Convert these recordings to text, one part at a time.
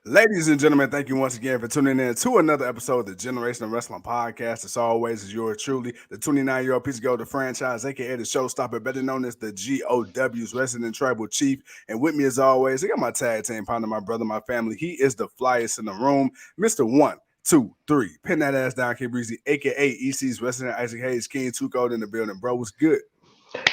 Ladies and gentlemen, thank you once again for tuning in to another episode of the Generational Wrestling Podcast. As always, is yours truly, the 29-year-old piece of gold, the franchise, aka the showstopper, better known as the GOW's resident tribal chief. And with me, as always, I got my tag team partner, my brother, my family. He is the flyest in the room, Mr. 1, 2, 3. Pin that ass down, K Breezy, aka EC's resident Isaac Hayes, King 2 Gold in the building. Bro, what's good?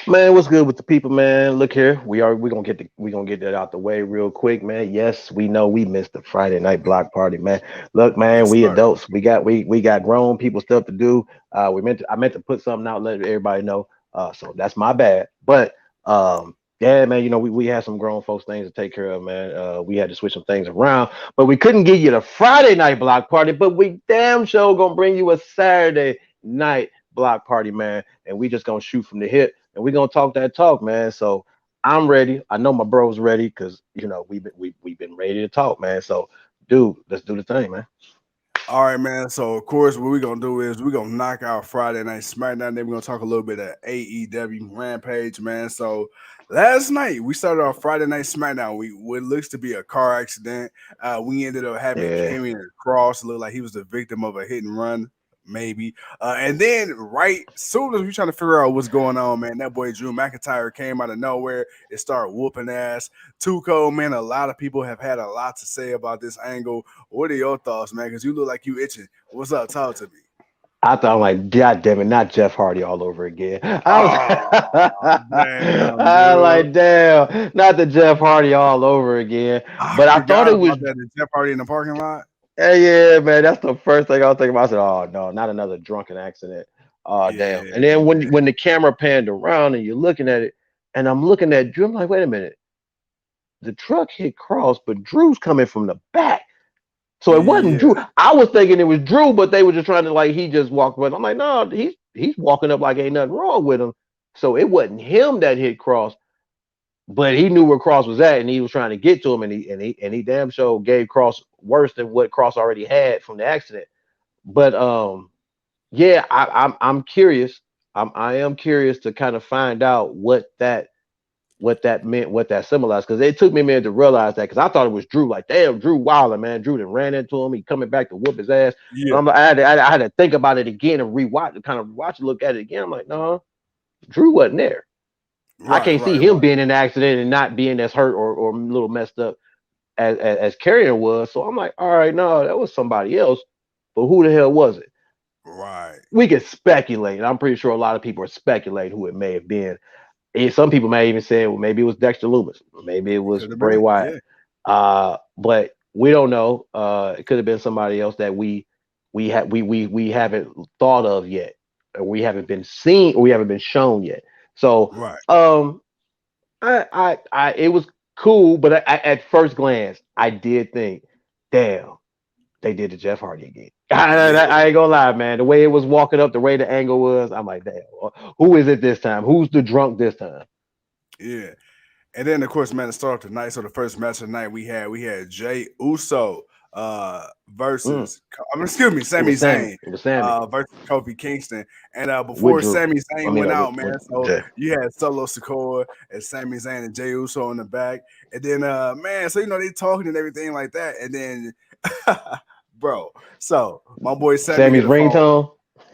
Man, what's good with the people, man? Look here, we gonna get that out the way real quick, man. Yes, we know we missed the Friday night block party, man. Look, man, Yes, we sir. adults, we got grown people stuff to do. I meant to put something out, let everybody know. So that's my bad. But yeah, man, we had some grown folks things to take care of, man. We had to switch some things around, but we couldn't get you the Friday night block party, but we damn sure gonna bring you a Saturday night block party, man. And we just gonna shoot from the hip and we're gonna talk that talk, man. So I'm ready. I know my bro's ready because we've been ready to talk, man. So, dude, let's do the thing, man. All right, man. So, of course, what we're going to do is we're going to knock out Friday Night SmackDown. Then we're going to talk a little bit of AEW Rampage, man. So, last night, we started off Friday Night SmackDown. What looks to be a car accident. We ended up having Yeah. Karrion Kross look like he was the victim of a hit and run, maybe. And then, right soon as we trying to figure out what's going on, man, that boy Drew McIntyre came out of nowhere and started whooping ass. Too cold, man. A lot of people have had a lot to say about this angle. What are your thoughts, man? Because you look like you itching. What's up? Talk to me. I thought I'm like, God damn it, not Jeff Hardy all over again. Oh, damn, I was dude. like, damn, not the Jeff Hardy all over again. I But I thought forgot it was, about that. The Jeff Hardy in the parking lot. yeah, man, that's the first thing I was thinking about. I said, oh no, not another drunken accident. Oh Yeah, damn. And then when the camera panned around and you're looking at it, and I'm looking at Drew, I'm like, wait a minute, the truck hit Cross, but Drew's coming from the back. So it wasn't yeah, Drew. I was thinking it was Drew, but they were just trying to like he just walked with. I'm like, no, he's walking up like ain't nothing wrong with him. So it wasn't him that hit Cross, but he knew where Cross was at, and he was trying to get to him, and he damn sure gave Cross worse than what Cross already had from the accident. But yeah, I'm curious. I am curious to kind of find out what that meant, what that symbolized, because it took me a minute to realize that, because I thought it was Drew. Like, damn, Drew Wilder, man. Drew done ran into him. He coming back to whoop his ass. And yeah. I'm like, I had to think about it again and rewatch, kind of watch it, look at it again. I'm like, no, Drew wasn't there. I Right, can't see right, him right. being in an accident and not being as hurt or a little messed up as Karrion was. So I'm like, all right, no, that was somebody else. But who the hell was it? Right. We could speculate. I'm pretty sure a lot of people are speculating who it may have been. Some people may even say, well, maybe it was Dexter Loomis, maybe it It was could have Bray been. Wyatt. Yeah. But we don't know. It could have been somebody else that we haven't thought of yet, or we haven't been seen, or we haven't been shown yet. So Right. um, it was cool, but at first glance, I did think, damn, they did the Jeff Hardy again. Yeah. I ain't gonna lie, man. The way it was walking up, the way the angle was, I'm like, damn, who is it this time? Who's the drunk this time? Yeah. And then of course, man, to start off the night. So the first match of the night we had Jey USO Mm, versus excuse me, it Sami was Sammy. Zayn It was Sammy versus Kofi Kingston. And with before Drew. Sami I Zayn mean, went out, with man, so Jay. you had Solo Sikoa and Sami Zayn and Jey Uso in the back. And then man, so they talking and everything like that. And then bro, so my boy Sammy get Sammy's a phone. ringtone.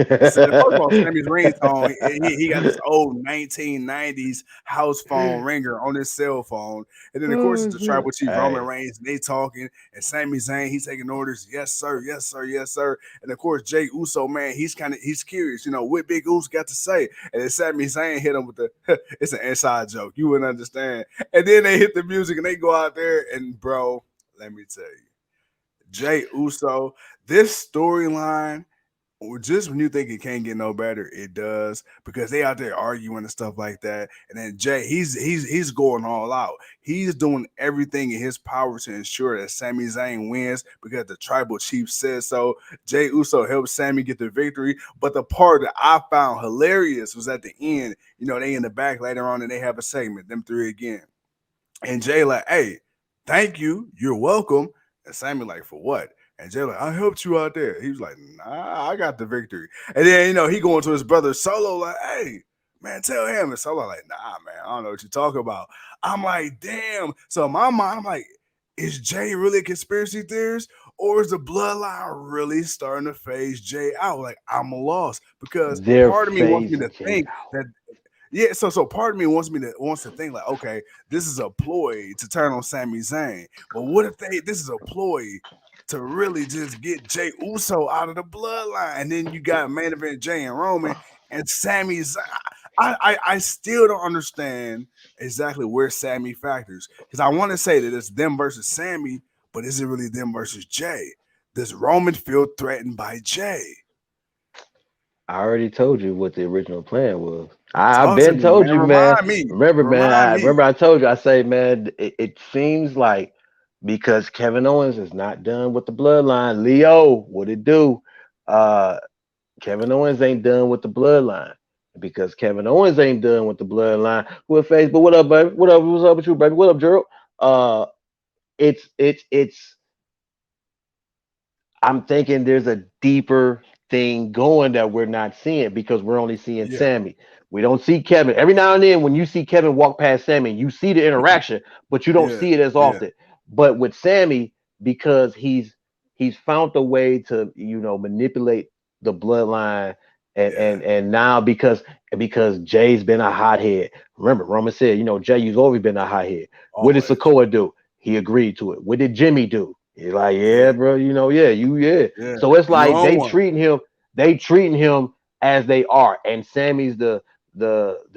First of all, Sammy's ringtone, he got this old 1990s house phone ringer on his cell phone. And then, of course, it's Oh the shit! tribal chief Roman Hey, Reigns, and they talking, and Sami Zayn, he's taking orders. Yes, sir. Yes, sir. Yes, sir. And of course, Jey Uso, man, he's curious, what Big Uso got to say. And then Sami Zayn hit him with the, it's an inside joke. You wouldn't understand. And then they hit the music and they go out there, and bro, let me tell you, Jey Uso, this storyline, or just when you think it can't get no better, it does, because they out there arguing and stuff like that. And then Jay, he's going all out. He's doing everything in his power to ensure that Sami Zayn wins because the tribal chief says so. Jey Uso helped Sami get the victory. But the part that I found hilarious was at the end. They in the back later on and they have a segment, them three again. And Jay like, hey, thank you, you're welcome. And Sammy like, for what? And Jay like, I helped you out there. He was like, nah, I got the victory. And then he going to his brother Solo like, hey, man, tell him. And Solo like, nah, man, I don't know what you're talking about. I'm like, damn. So in my mind, I'm like, is Jey really a conspiracy theorist, or is the bloodline really starting to phase Jey out? Like, I'm lost because They're part of me wants me to phasing Jay think out. that yeah, so part of me wants to think like, okay, this is a ploy to turn on Sami Zayn. But what if this is a ploy to really just get Jey Uso out of the bloodline? And then you got main event Jey and Roman and Sami Zayn. I still don't understand exactly where Sami factors. Because I want to say that it's them versus Sami, but is it really them versus Jey? Does Roman feel threatened by Jey? I already told you what the original plan was. I've Talk to been me, told man. you, man. Remind me. Remember, man. Remind I me. remember I told you. I say, man, it seems like because Kevin Owens is not done with the bloodline. Leo, what it do? Uh, Kevin Owens ain't done with the bloodline. Because Kevin Owens ain't done with the bloodline. We're face, but what up, baby? What up? What's up with you, baby? What up, Gerald? Uh, it's I'm thinking there's a deeper thing going that we're not seeing because we're only seeing Yeah, Sammy. We don't see Kevin. Every now and then, when you see Kevin walk past Sammy, you see the interaction, but you don't yeah, see it as yeah, often. But with Sammy, because he's found a way to manipulate the bloodline, yeah. and now because Jay's been a hothead. Remember, Roman said, Jay, you've always been a hothead. What did Always. Sokoa do? He agreed to it. What did Jimmy do? He's like, Yeah, yeah, bro, yeah. yeah. So it's You like own one. they treating him as they are, and Sammy's the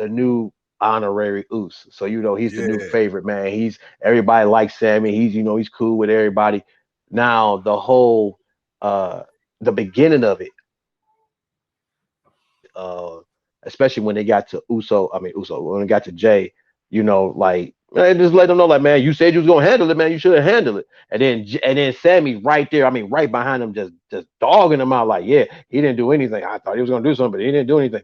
new honorary Oos. So he's the new Yeah, favorite man. Everybody likes Sammy. He's cool with everybody. Now uh the beginning of it, especially when they got to Uso, when they got to Jay, like, man, just let them know, like, man, you said you was gonna handle it, man, you should have handled it. And then Sammy's right there, right behind him, just dogging him out, like, yeah, he didn't do anything. I thought he was gonna do something, but he didn't do anything.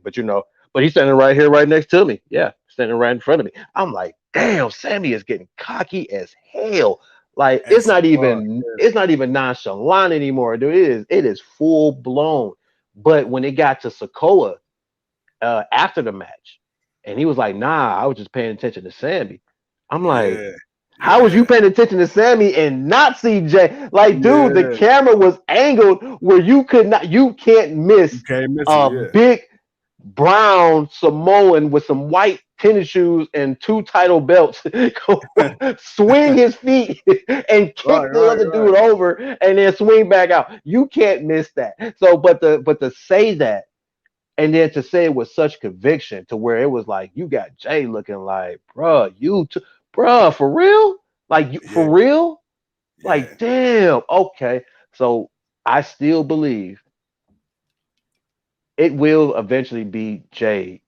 But he's standing right here, right next to me. Yeah, standing right in front of me. I'm like, damn, Sammy is getting cocky as hell. Like, it's as not fuck. even it's not even nonchalant anymore, dude. It is full blown. But when it got to Sokoa, after the match, and he was like, "Nah, I was just paying attention to Sammy." I'm like, Yeah, "How was you yeah, paying attention to Sammy and not see Jay?" Like, dude, the yeah. camera was angled where you can't You miss can't miss it. a Yeah, big brown Samoan with some white tennis shoes and two title belts swing his feet and right, kick the right, other right. dude over and then swing back out. You can't miss that. So, but to say that, and then to say it with such conviction to where it was like you got Jay looking like, bruh, bruh, for real? Like, you Yeah, for real? yeah, Like, damn, okay. So I still believe it will eventually be Jay.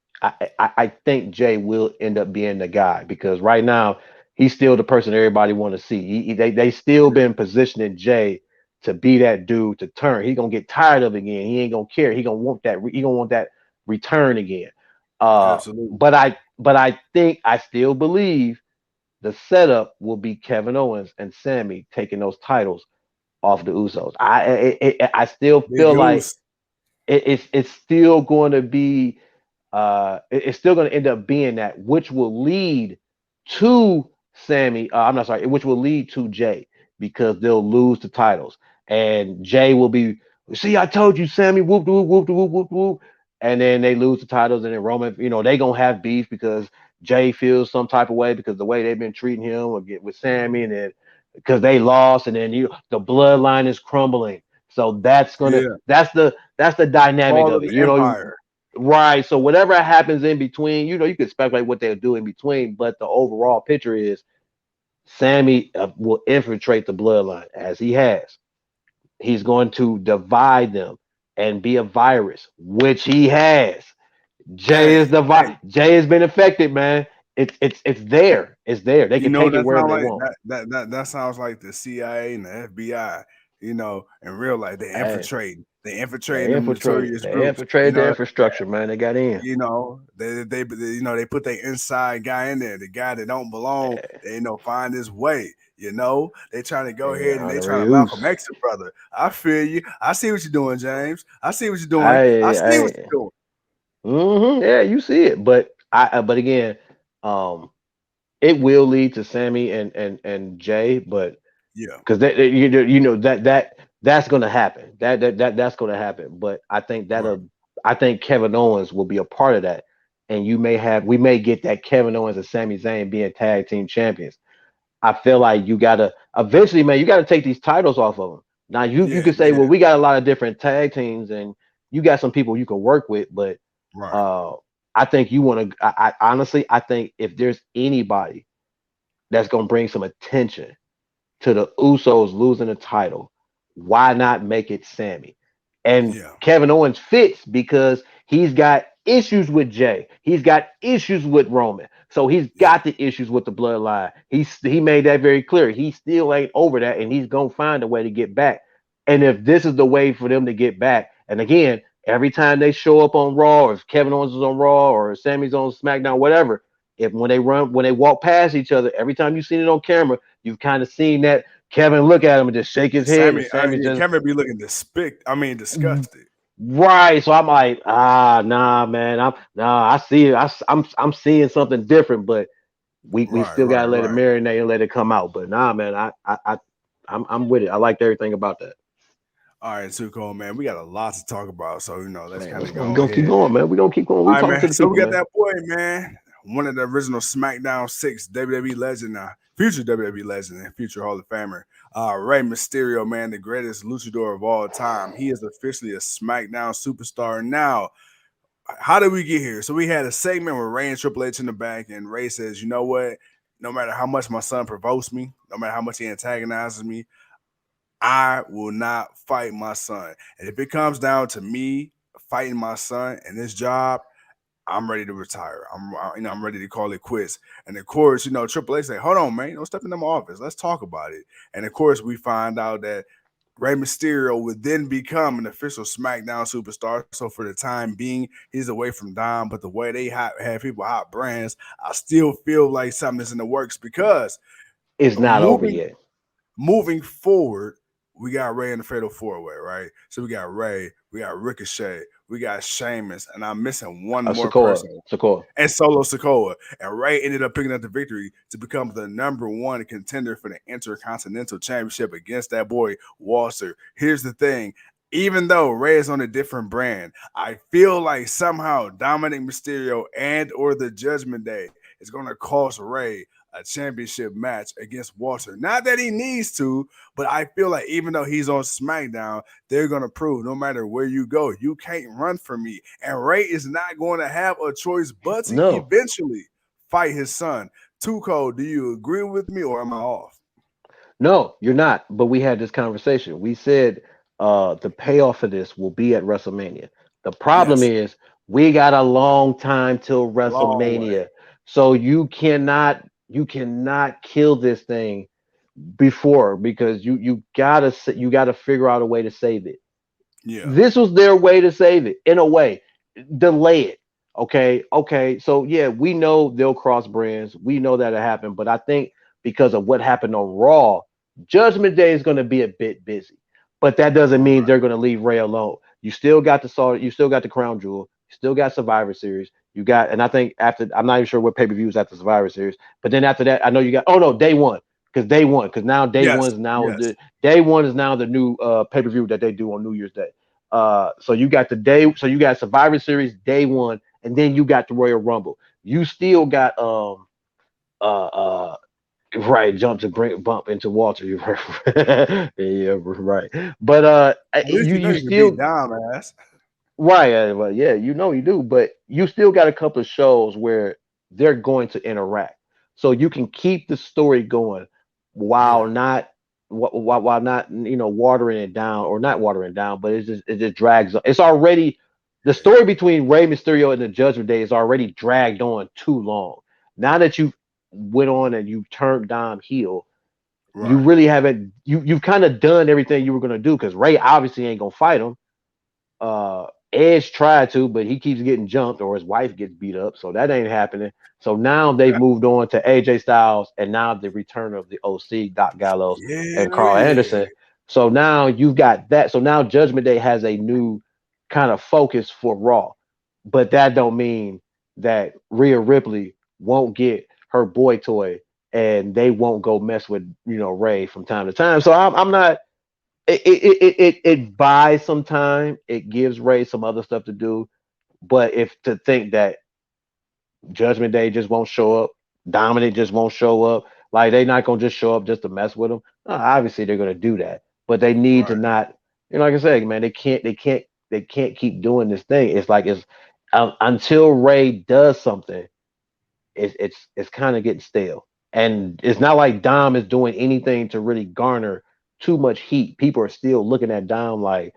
I think Jay will end up being the guy because right now he's still the person everybody want to see. They still yeah. been positioning Jay to be that dude to turn. He gonna get tired of it again. He ain't gonna care. He gonna want that. He gonna want that return again. Absolutely. But I think I still believe the setup will be Kevin Owens and Sammy taking those titles off the Usos. I still Big feel like Goose. it's still going to be it's still going to end up being that, which will lead to Sammy. I'm not sorry, which will lead to Jay because they'll lose the titles, and Jay will be. See, I told you, Sammy. Whoop whoop whoop whoop whoop whoop. And then they lose the titles, and then Roman, they gonna have beef because Jay feels some type of way because the way they've been treating him with Sammy, and then because they lost, and then the bloodline is crumbling. So Yeah, that's the dynamic fall of of it. the empire. Right. So whatever happens in between, you could speculate what they'll do in between, but the overall picture is Sammy will infiltrate the bloodline as he has. He's going to divide them and be a virus, which he has. Jay is Hey, the hey, Jay has been affected, man. It's there. It's there. They you can know take it that wherever sounds they like want. that sounds like the CIA and the FBI. In real life, they Hey, infiltrate. They infiltrate they the infiltrated. notorious They groups. infiltrated the infrastructure, man. They got in. They put their inside guy in there, the guy that don't belong. They find his way. They trying to go Yeah, ahead and they trying honorary to Malcolm use. X it, brother. I feel you. I see what you're doing, James. I see what you're doing. I see what I you're doing. yeah, you see it, but again, um, it will lead to Sammy and Jay, but Yeah. because that's going to happen. That's going to happen. But I think Right. I think Kevin Owens will be a part of that, and we may get that Kevin Owens and Sami Zayn being tag team champions. I feel like you gotta eventually, man, you gotta take these titles off of them. Now you Yeah. can say, well, we got a lot of different tag teams, and you got some people you can work with, but Right. uh, I think you want to. I honestly, I think if there's anybody that's gonna bring some attention to the Usos losing the title, why not make it Sammy? And Yeah. Kevin Owens fits because he's got issues with Jay. He's got issues with Roman. So he's Yeah. got the issues with the bloodline. He made that very clear. He still ain't over that, and he's gonna find a way to get back. And if this is the way for them to get back, and again, every time they show up on Raw, or if Kevin Owens is on Raw, or Sammy's on SmackDown, whatever, if when they walk past each other, every time you've seen it on camera, you've kind of seen that Kevin look at him and just shake his head, and Sammy Yeah, just Kevin be looking disgusted. right. So I'm like, nah, man. I see it. I'm seeing something different, but we Right, still right, gotta let it right. marinate and let it come out. But nah, man, I'm with it. I liked everything about that. All right, too cool, man. We got a lot to talk about, so let's Man, kind of we go gonna keep ahead. going, man. We gonna keep going. All We right, talking man. to the So we people, got man. that boy, man. One of the original SmackDown 6 WWE legend now, future WWE legend and future Hall of Famer. Rey Mysterio, man, the greatest luchador of all time. He is officially a SmackDown superstar now. How did we get here? So we had a segment with Ray and Triple H in the back, and Ray says, "You know what? No matter how much my son provokes me, no matter how much he antagonizes me, I will not fight my son. And if it comes down to me fighting my son in this job, I'm ready to retire. I'm ready to call it quits." And of course, Triple H say, "Hold on, man, don't step into my office. Let's talk about it." And of course, we find out that Rey Mysterio would then become an official SmackDown superstar. So for the time being, he's away from Dom. But the way they have people hot brands, I still feel like something is in the works because It's not over moving yet. moving forward, we got Ray in the Fatal 4-Way, right? So we got Ray, we got Ricochet, we got Sheamus, and I'm missing one more person, Sokoa. and Solo Sikoa. And Ray ended up picking up the victory to become the #1 contender for the Intercontinental Championship against that boy Walter. Here's the thing. Even though Ray is on a different brand, I feel like somehow Dominic Mysterio and or the Judgment Day is going to cost Ray a championship match against Walter. Not that he needs to, but I feel like even though he's on SmackDown, they're going to prove no matter where you go, you can't run from me. And Ray is not going to have a choice but to No, eventually fight his son. Tuco, do you agree with me or am I off? no, you're not. But we had this conversation. We said the payoff for this will be at WrestleMania. The problem Yes, is we got a long time till long way. WrestleMania. So you cannot kill this thing before because you gotta figure out a way to save it. Yeah, This was their way to save it in a way. Delay it. Okay. So yeah, we know they'll cross brands. We know that'll happen. But I think because of what happened on Raw, Judgment Day is going to be a bit busy. But that doesn't mean they're going to leave Ray alone. You still got the Salt. You still got the Crown Jewel. You still got Survivor Series. You got, and I think after I'm not even sure what pay-per-views after Survivor Series. But then after that, I know you got. Oh no, Day One because now yes, yes. Day One is now the new pay-per-view that they do on New Year's Day. So you got Survivor Series Day One, and then you got the Royal Rumble. You still got uh uh right jump to bring bump into Walter. You yeah, right. But At least you you can beat still Dom ass. right. Well, yeah, you do, but you still got a couple of shows where they're going to interact, so you can keep the story going while Yeah, not while not watering it down or not watering it down, but it just drags. It's already the story between Rey Mysterio and the Judgment Day is already dragged on too long. Now that you went on and you turned Dom heel, you right. really haven't you've kind of done everything you were gonna do because Ray obviously ain't gonna fight him. Edge tried to, but he keeps getting jumped or his wife gets beat up, so that ain't happening. So now they've moved on to AJ Styles and now the return of the OC, Doc Gallows and Yeah, Carl yeah. Anderson. So now you've got that. So now Judgment Day has a new kind of focus for Raw, but that don't mean that Rhea Ripley won't get her boy toy and they won't go mess with Rey from time to time. So I'm not. It buys some time. It gives Rey some other stuff to do. But if to think that Judgment Day just won't show up, Dominic just won't show up, like they're not gonna just show up just to mess with him. Obviously they're gonna do that, but they need to not. Like I said, man, they can't keep doing this thing. It's like it's until Rey does something, it's kind of getting stale. And it's not like Dom is doing anything to really garner too much heat. People are still looking at Dom like,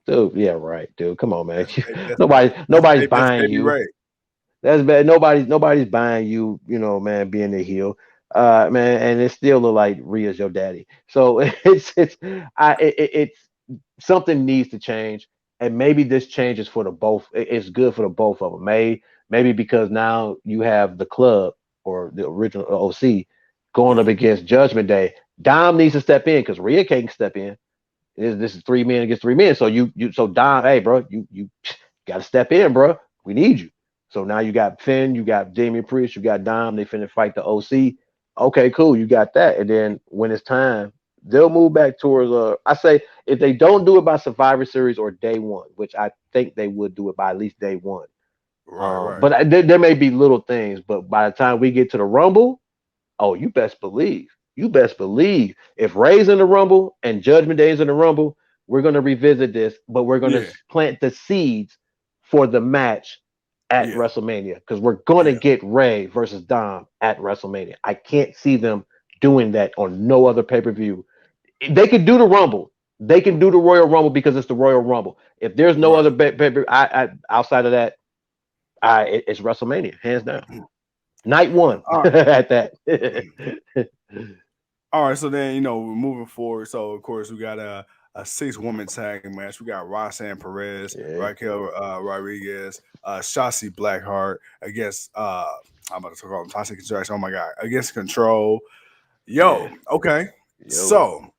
dude, yeah, right, dude. Come on, man. Nobody's buying you. Ray. That's bad. Nobody's buying you, man, being a heel. Man, and it still look like Rhea's your daddy. So it's something needs to change. And maybe this change is for the both. It's good for the both of them. Maybe because now you have the club or the original OC going up against Judgment Day. Dom needs to step in because Rhea can't step in. This is 3 men against 3 men. So so Dom, hey, bro, you got to step in, bro. We need you. So now you got Finn, you got Damian Priest, you got Dom. They finna fight the OC. Okay, cool. You got that. And then when it's time, they'll move back towards. I say if they don't do it by Survivor Series or day one, which I think they would do it by at least day one. Right. But there may be little things. But by the time we get to the Rumble, oh, you best believe. If Rey's in the Rumble and Judgment Day is in the Rumble, we're gonna revisit this, but we're gonna plant the seeds for the match at WrestleMania because we're going to get Rey versus Dom at WrestleMania. I can't see them doing that on no other pay-per-view. They can do the Rumble. They can do the Royal Rumble because it's the Royal Rumble. If there's no other pay-per-view outside of that, it's WrestleMania, hands down. Night one at that. All right, so then we're moving forward. So of course we got a 6-woman tag match. We got Roxanne Perez, Raquel Rodriguez, Shotzi Blackheart against I'm about to talk about Toxic Attraction. Oh my god, against Control. Okay. So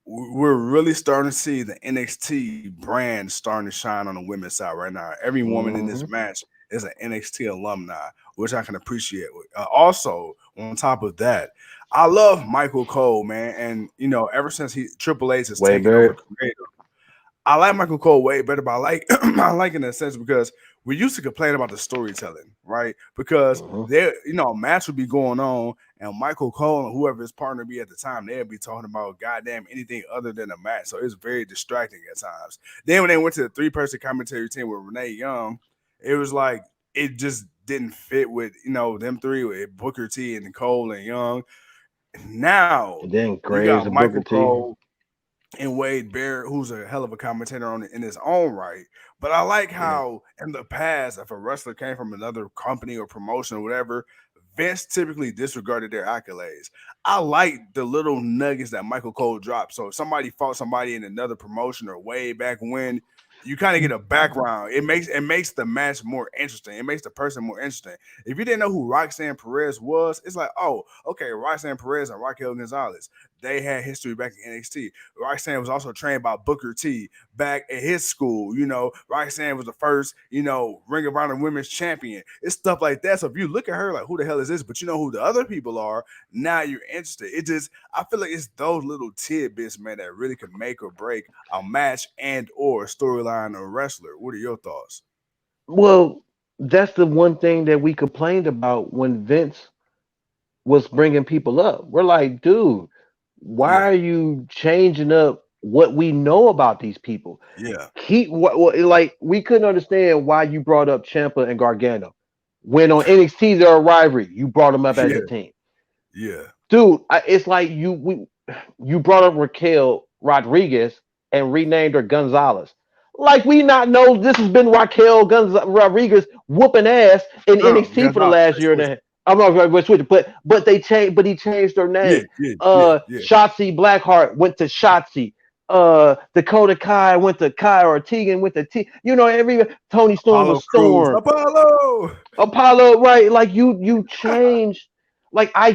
we're really starting to see the NXT brand starting to shine on the women's side right now. Every woman in this match is an NXT alumni, which I can appreciate. Also, on top of that, I love Michael Cole, man, and ever since Triple H has taken over creative, I like Michael Cole way better. But I like in a sense because we used to complain about the storytelling, right? Because there, a match would be going on, and Michael Cole and whoever his partner be at the time, they'd be talking about goddamn anything other than a match. So it's very distracting at times. Then when they went to the 3-person commentary team with Renee Young, it was like it just didn't fit with them three with Booker T and Cole and Young. Now then you got Michael Cole and Wade Barrett, who's a hell of a commentator in his own right. But I like how in the past, if a wrestler came from another company or promotion or whatever, Vince typically disregarded their accolades. I like the little nuggets that Michael Cole dropped. So if somebody fought somebody in another promotion or way back when, you kind of get a background. It makes the match more interesting. It makes the person more interesting. If you didn't know who Roxanne Perez was, it's like, oh, okay, Roxanne Perez and Raquel Gonzalez. They had history back in NXT. Roxanne was also trained by Booker T back at his school. Roxanne was the first, Ring of Honor Women's Champion. It's stuff like that. So if you look at her like, who the hell is this? But you know who the other people are, now you're interested. I feel like it's those little tidbits, man, that really can make or break a match and or storyline or wrestler. What are your thoughts? Well, that's the one thing that we complained about when Vince was bringing people up. We're like, dude, why are you changing up what we know about these people? Yeah. We couldn't understand why you brought up Ciampa and Gargano. When on NXT they're a rivalry, you brought them up as a team. Yeah. Dude, it's like you brought up Raquel Rodriguez and renamed her Gonzalez. Like we not know this has been Raquel Rodriguez whooping ass in NXT for the last year and a half. I'm not going to switch it, but he changed her name. Shotzi Blackheart went to Shotzi. Dakota Kai went to Kai, or Tegan went to T. Every Toni Storm was Storm. Apollo, right? Like you change. Like I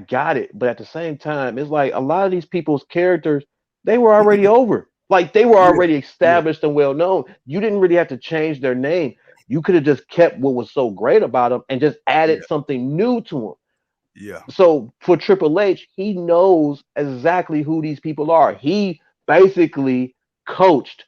got it, but at the same time, it's like a lot of these people's characters, they were already over. Like they were already established and well known. You didn't really have to change their name. You could have just kept what was so great about him and just added Yeah. something new to him. Yeah. So for Triple H, he knows exactly who these people are. He basically coached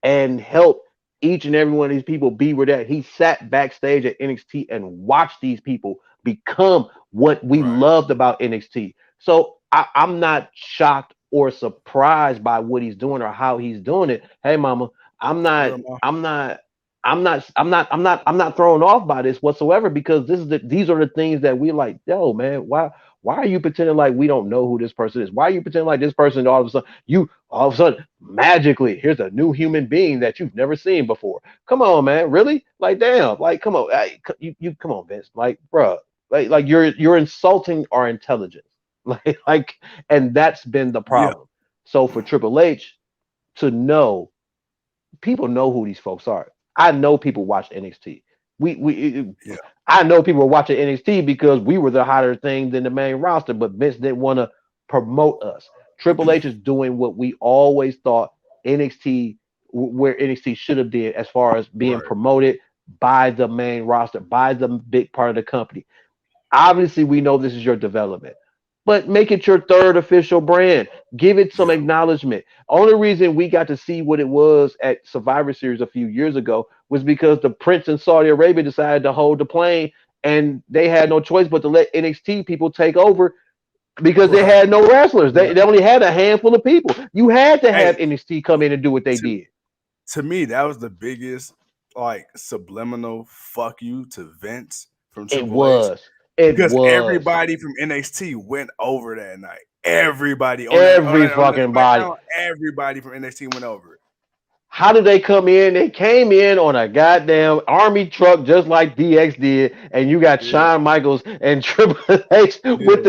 and helped each and every one of these people be where that. He sat backstage at NXT and watched these people become what we Right. loved about NXT. So I'm not shocked or surprised by what he's doing or how he's doing it. Hey, mama, I'm What not, am I? I'm not, I'm not thrown off by this whatsoever because these are the things that we like. Yo, man, why are you pretending like we don't know who this person is? Why are you pretending like this person all of a sudden magically here's a new human being that you've never seen before? Come on, man, really? Like, damn, like, come on, you come on, Vince, like, bruh, like you're insulting our intelligence, like, and that's been the Yeah. problem. So for Triple H to know, people know who these folks are. I know people watch NXT. Yeah. I know people were watching NXT because we were the hotter thing than the main roster, but Vince didn't want to promote us. Triple H is doing what we always thought NXT, where NXT should have did as far as being Right. promoted by the main roster, by the big part of the company. Obviously, we know this is your development, but make it your third official brand. Give it some Yeah. acknowledgement. Only reason we got to see what it was at Survivor Series a few years ago was because the Prince in Saudi Arabia decided to hold the plane, and they had no choice but to let NXT people take over because they Right. had no wrestlers. Yeah. They only had a handful of people. You had to Hey, have NXT come in and do what they to did. to me, that was the biggest like subliminal fuck you to Vince from It Triple H was. It because was. everybody from NXT went over that night. Everybody Every on that fucking body. SmackDown, everybody from NXT went over. How did they come in? They came in on a goddamn army truck just like DX did, and you got Yeah. Shawn Michaels and Triple H with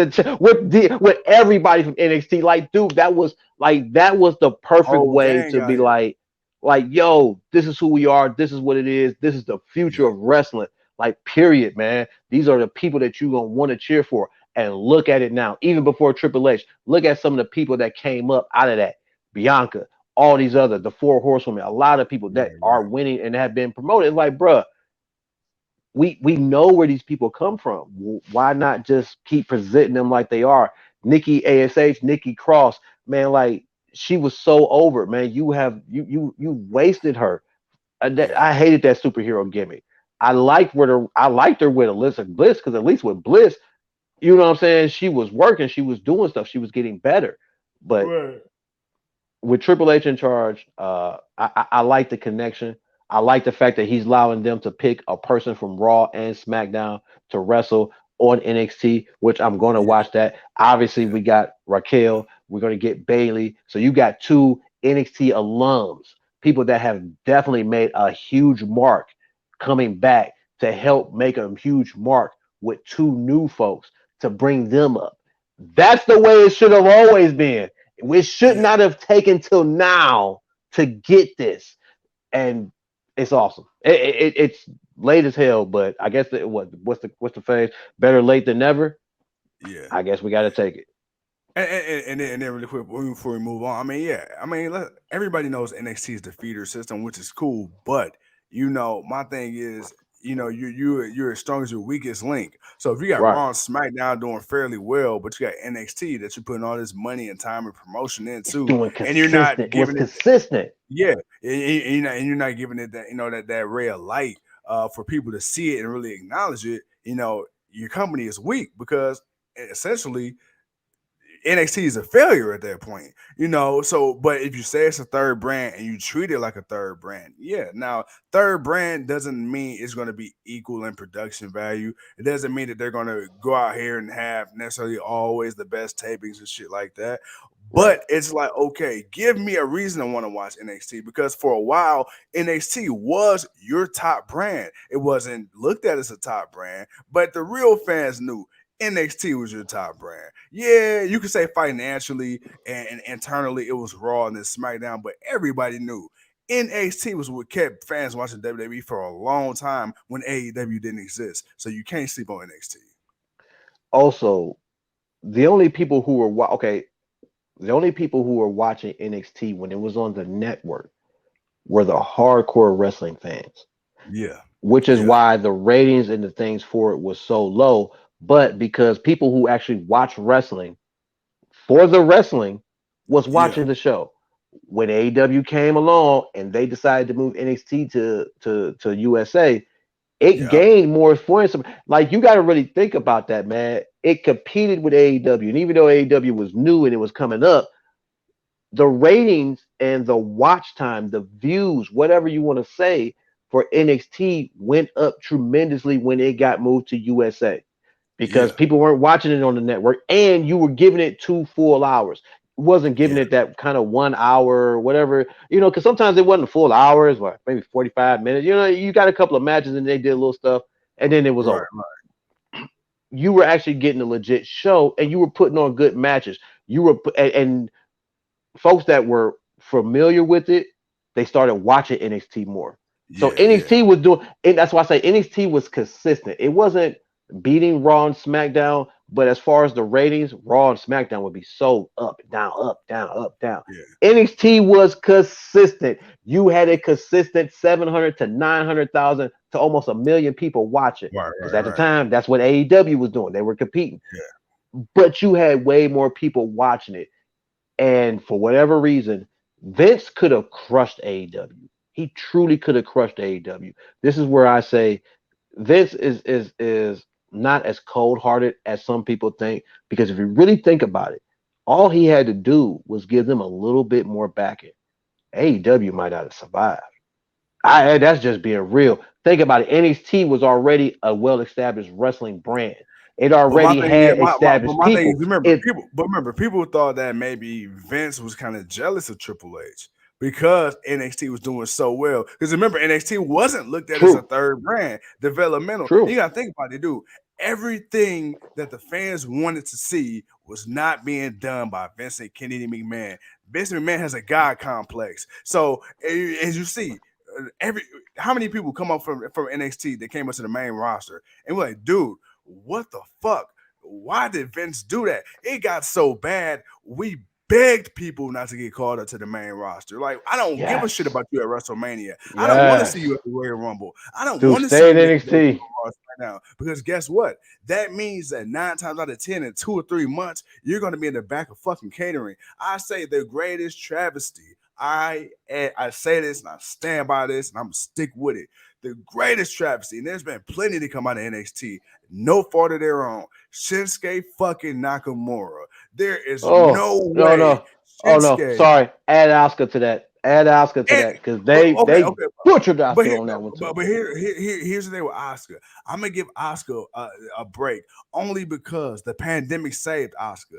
Yeah. with everybody from NXT. Like, dude, that was the perfect Whole way gang to out be here. like, yo, this is who we are. This is what it is. This is the future Yeah. of wrestling. Like, period, man. These are the people that you gonna want to cheer for. And look at it now. Even before Triple H, look at some of the people that came up out of that. Bianca, all these other, the four horsewomen, a lot of people that Right. are Right. winning and have been promoted. It's like, bruh, we know where these people come from. Why not just keep presenting them like they are? Nikki Nikki Cross, man, like, she was so over, man. You wasted her. Yeah. I hated that superhero gimmick. I liked her with Alyssa Bliss because at least with Bliss, you know what I'm saying? She was working, she was doing stuff, she was getting better. But Right. with Triple H in charge, I like the connection. I like the fact that he's allowing them to pick a person from Raw and SmackDown to wrestle on NXT, which I'm going to Yeah. watch that. Obviously, Yeah. we got Yeah. Raquel. We're going to get Bailey. So you got two NXT alums, people that have definitely made a huge mark coming back to help make a huge mark with two new folks to bring them up. That's the way it should have always been. We should Yeah. not have taken till now to get this, and it's awesome. It's late as hell, but I guess what's the phrase? Better late than never. Yeah. I guess we got to take it. And then really quick before we move on, I mean, yeah, I mean, everybody knows NXT is the feeder system, which is cool. But my thing is, you're as strong as your weakest link. So if you got Right, Raw and SmackDown doing fairly well, but you got NXT that you're putting all this money and time and promotion it's into, doing and you're not consistent. It was giving it, consistent. yeah, and you're not giving it that ray of light for people to see it and really acknowledge it. Your company is weak because essentially NXT is a failure at that point, So, but if you say it's a third brand and you treat it like a third brand, yeah. Now, third brand doesn't mean it's going to be equal in production value. It doesn't mean that they're going to go out here and have necessarily always the best tapings and shit like that. Right. But it's like, okay, give me a reason to want to watch NXT because for a while, NXT was your top brand. It wasn't looked at as a top brand, but the real fans knew NXT was your top brand. Yeah, you could say financially and internally it was Raw and then SmackDown, but everybody knew NXT was what kept fans watching WWE for a long time when AEW didn't exist. So you can't sleep on NXT. Also, the only people who were okay, the only people who were watching NXT when it was on the network were the hardcore wrestling fans. Yeah. which is Yeah. why the ratings and the things for it was so low. But because people who actually watch wrestling for the wrestling was Yeah. watching the show. When AEW came along and they decided to move NXT to USA, it Yeah. gained more influence. Like you got to really think about that, man. It competed with AEW, and even though AEW was new and it was coming up, the ratings and the watch time, the views, whatever you want to say for NXT went up tremendously when it got moved to USA because Yeah. people weren't watching it on the network and you were giving it 2 full hours. It wasn't giving Yeah. it that kind of 1 hour or whatever, because sometimes it wasn't full hours, or maybe 45 minutes. You got a couple of matches and they did a little stuff and then it was Right. over. Right. You were actually getting a legit show and you were putting on good matches. You were, and folks that were familiar with it, they started watching NXT more. So Yeah. Yeah. NXT was doing, and that's why I say NXT was consistent. It wasn't beating Raw and SmackDown, but as far as the ratings, Raw and SmackDown would be so up, down, up, down, up, down. Yeah. NXT was consistent. You had a consistent 700 to 900,000 to almost 1 million people watching. Right. Because Right. at the Right. time, that's what AEW was doing. They were competing. Yeah. But you had way more people watching it. And for whatever reason, Vince could have crushed AEW. He truly could have crushed AEW. This is where I say Vince is not as cold hearted as some people think. Because if you really think about it, all he had to do was give them a little bit more backing. AEW might not have survived. That's just being real. Think about it. NXT was already a well established wrestling brand. It But my already thing, yeah, had but established my thing people. is, remember, people thought that maybe Vince was kind of jealous of Triple H because NXT was doing so well. Because remember, NXT wasn't looked at as a True. third brand, developmental. True. You got to think about it, dude. Everything that the fans wanted to see was not being done by Vincent Kennedy McMahon. Vince McMahon has a god complex. So as you see, how many people come up from NXT that came up to the main roster and we're like, dude, what the fuck? Why did Vince do that? It got so bad, we begged people not to get called up to the main roster. Like, I don't give a shit Yes. about you at WrestleMania. I don't want to see you Yes. at the Royal Rumble. I don't Dude, want to see stay in you at the NXT. Raw right now. Because guess what? That means that 9 times out of 10 in 2 or 3 months, you're going to be in the back of fucking catering. I say the greatest travesty. I say this and I stand by this and I'm going to stick with it. The greatest travesty, and there's been plenty to come out of NXT, no fault of their own. Shinsuke fucking Nakamura. There is Oh, no no, way no. Oh, no. Shinsuke. Sorry. Add Asuka to that. Add Asuka to And that because but they okay, butchered but Asuka on that one, too. here's the thing with Oscar. I'm gonna give Oscar a break only because the pandemic saved Oscar.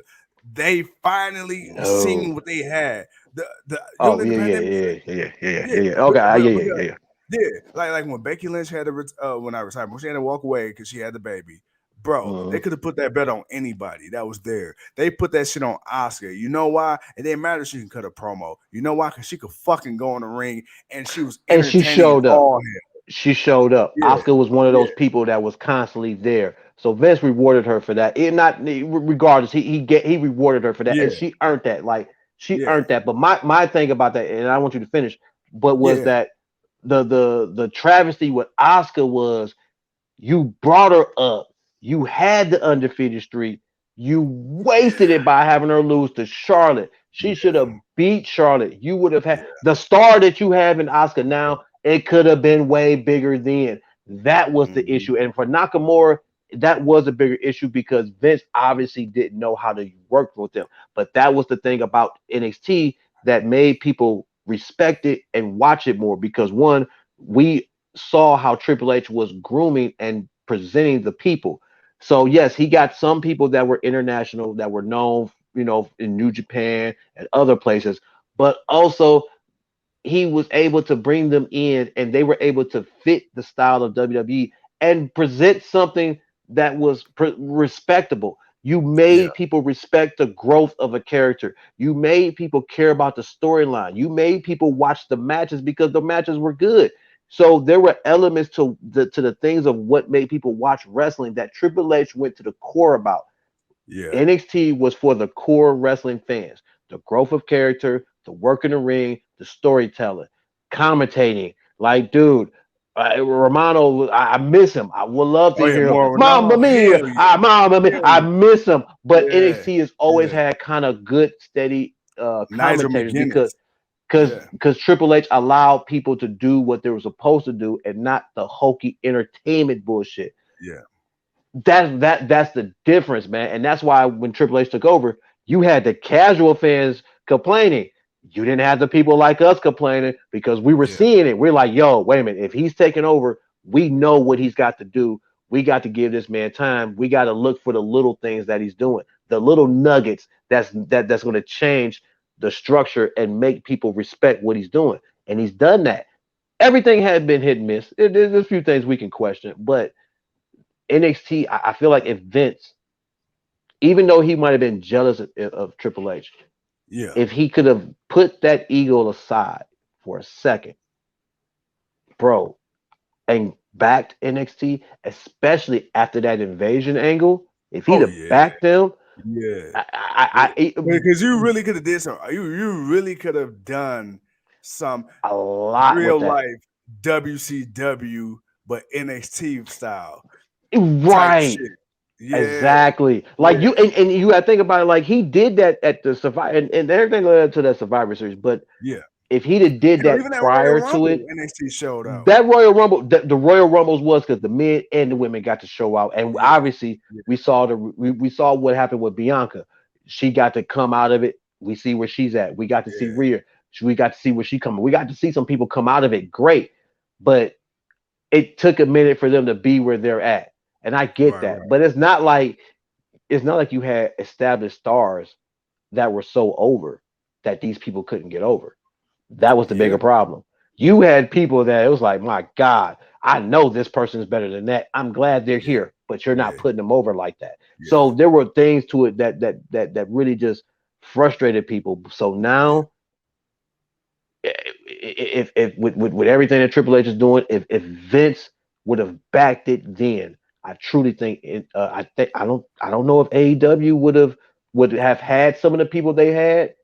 They finally No. seen what they had. The you don't Oh, think the yeah, yeah, pandemic yeah, saved? yeah, yeah, Yeah, yeah, yeah. Okay. Yeah, yeah, because yeah, yeah. yeah, like when Becky Lynch had to when I retired, when she had to walk away because she had the baby. Bro, they Mhm. could have put that bet on anybody that was there. They put that shit on Oscar. You know why? It didn't matter if she can cut a promo. You know why? Because she could fucking go in the ring and she was And she entertaining as showed up. all hell. She showed up. Yeah, Oscar was one of yeah, those people that was constantly there. So Vince rewarded her for that. It not regardless, he rewarded her for that, yeah, and she earned that. Like she yeah, earned that. But my thing about that, and I want you to finish, but was yeah, that the travesty with Oscar was you brought her up. You had the undefeated streak. You wasted it by having her lose to Charlotte. She should have yeah, beat Charlotte. You would have yeah, had the star that you have in Oscar now. It could have been way bigger then. That was the mhm, issue. And for Nakamura, that was a bigger issue because Vince obviously didn't know how to work with them. But that was the thing about NXT that made people respect it and watch it more because one, we saw how Triple H was grooming and presenting the people. So yes, he got some people that were international that were known, in New Japan and other places, but also he was able to bring them in and they were able to fit the style of WWE and present something that was respectable. You yeah, made people respect the growth of a character. You made people care about the storyline. You made people watch the matches because the matches were good. So there were elements to the things of what made people watch wrestling that Triple H went to the core about. yeah, NXT was for the core wrestling fans. The growth of character, the work in the ring, the storytelling, commentating. Like, dude, Romano, I miss him. I would love Oh to yeah, hear him. more Mamma no, mia, hell yeah, Mamma mia. hell I yeah, miss him. But yeah, NXT has always yeah. had kind of good, steady Nigel commentators because McGuinness, because yeah, because Triple H allowed people to do what they were supposed to do and not the hokey entertainment bullshit. yeah, That's the difference, man. And that's why when Triple H took over, you had the casual fans complaining. You didn't have the people like us complaining because we were yeah, seeing it. We're like, yo, wait a minute. If he's taking over, we know what he's got to do. We got to give this man time. We got to look for the little things that he's doing, the little nuggets that's going to change the structure and make people respect what he's doing. And he's done that. Everything had been hit and miss. There's a few things we can question, but NXT, I feel like if Vince, even though he might have been jealous of Triple H, yeah. if he could have put that ego aside for a second, bro, and backed NXT, especially after that invasion angle, if he'd Oh have yeah, backed them, yeah. I Because you really could have did some. You really could have done some a lot with real that. life WCW, but NXT style type Right. shit. Yeah, Exactly. Like yeah, and you gotta think about it, like he did that at the Survivor and everything led up to that Survivor series, but yeah. if he'd have did Hell, that even that Royal prior to Rumble it, NXT showed out. that Royal Rumble, the Royal Rumbles was because the men and the women got to show out, and Yeah, obviously yeah, we saw what happened with Bianca. She got to come out of it. We see where she's at. We got to see yeah. Rhea. We got to see where she coming. We got to see some people come out of it. Great, but it took a minute for them to be where they're at, and I get Right, that. right. But it's not like you had established stars that were so over that these people couldn't get over. That was the Yeah, bigger problem. You had people that it was like, my God, I know this person is better than that. I'm glad they're yeah, here, but you're not yeah, putting them over like that. yeah, So there were things to it that really just frustrated people. So yeah. now, if with everything that Triple H is doing, if Vince would have backed it then, I truly think I don't know if AEW would have had some of the people they had.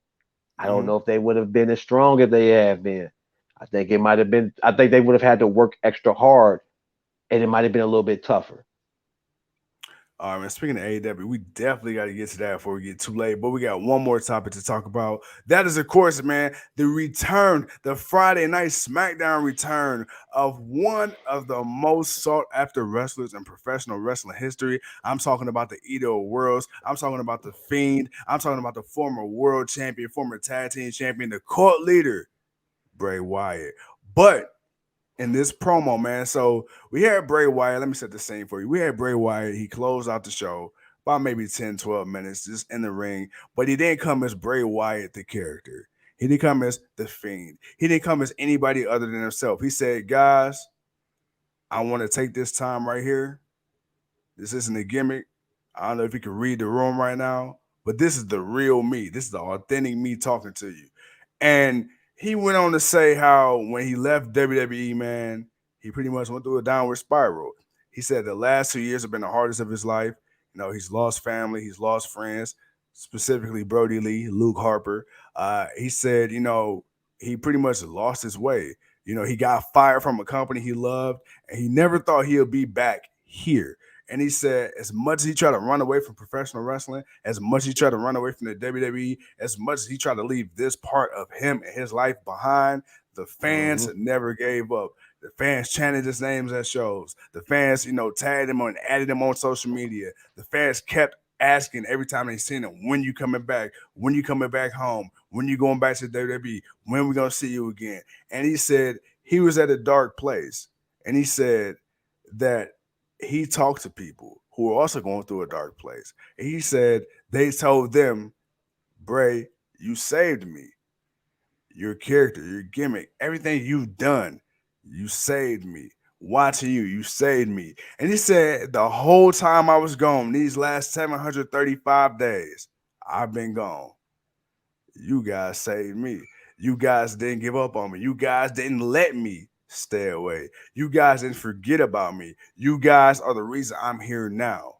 I don't Hmm. know if they would have been as strong as they have been. I think it might have been. I think they would have had to work extra hard, and it might have been a little bit tougher. All right, man. Speaking of AEW, we definitely got to get to that before we get too late. But we got one more topic to talk about. That is, of course, man, the return, the Friday night SmackDown return of one of the most sought after wrestlers in professional wrestling history. I'm talking about the Eater of Worlds. I'm talking about the Fiend. I'm talking about the former world champion, former tag team champion, the court leader, Bray Wyatt. But in this promo, man. So we had Bray Wyatt. Let me set the scene for you. We had Bray Wyatt. He closed out the show about maybe 10, 12 minutes just in the ring. But he didn't come as Bray Wyatt, the character. He didn't come as the Fiend. He didn't come as anybody other than himself. He said, guys, I want to take this time right here. This isn't a gimmick. I don't know if you can read the room right now, but this is the real me. This is the authentic me talking to you. And he went on to say how when he left WWE, man, he pretty much went through a downward spiral. He said the last 2 years have been the hardest of his life. You know, he's lost family, he's lost friends, specifically Brody Lee, Luke Harper. He said, you know, he pretty much lost his way. You know, he got fired from a company he loved, and he never thought he'll be back here. And he said, as much as he tried to run away from professional wrestling, as much as he tried to run away from the WWE, as much as he tried to leave this part of him and his life behind, the fans Hmm. never gave up. The fans chanted his names at shows. The fans, you know, tagged him on, added him on social media. The fans kept asking every time they seen him, when you coming back? When you coming back home? When you going back to WWE? When we gonna see you again? And he said he was at a dark place. And he said that he talked to people who were also going through a dark place. And he said they told them, Bray, you saved me. Your character, your gimmick, everything you've done, you saved me. Watching you, you saved me. And he said the whole time I was gone, these last 735 days, I've been gone. You guys saved me. You guys didn't give up on me. You guys didn't let me stay away. You guys didn't forget about me. You guys are the reason I'm here now.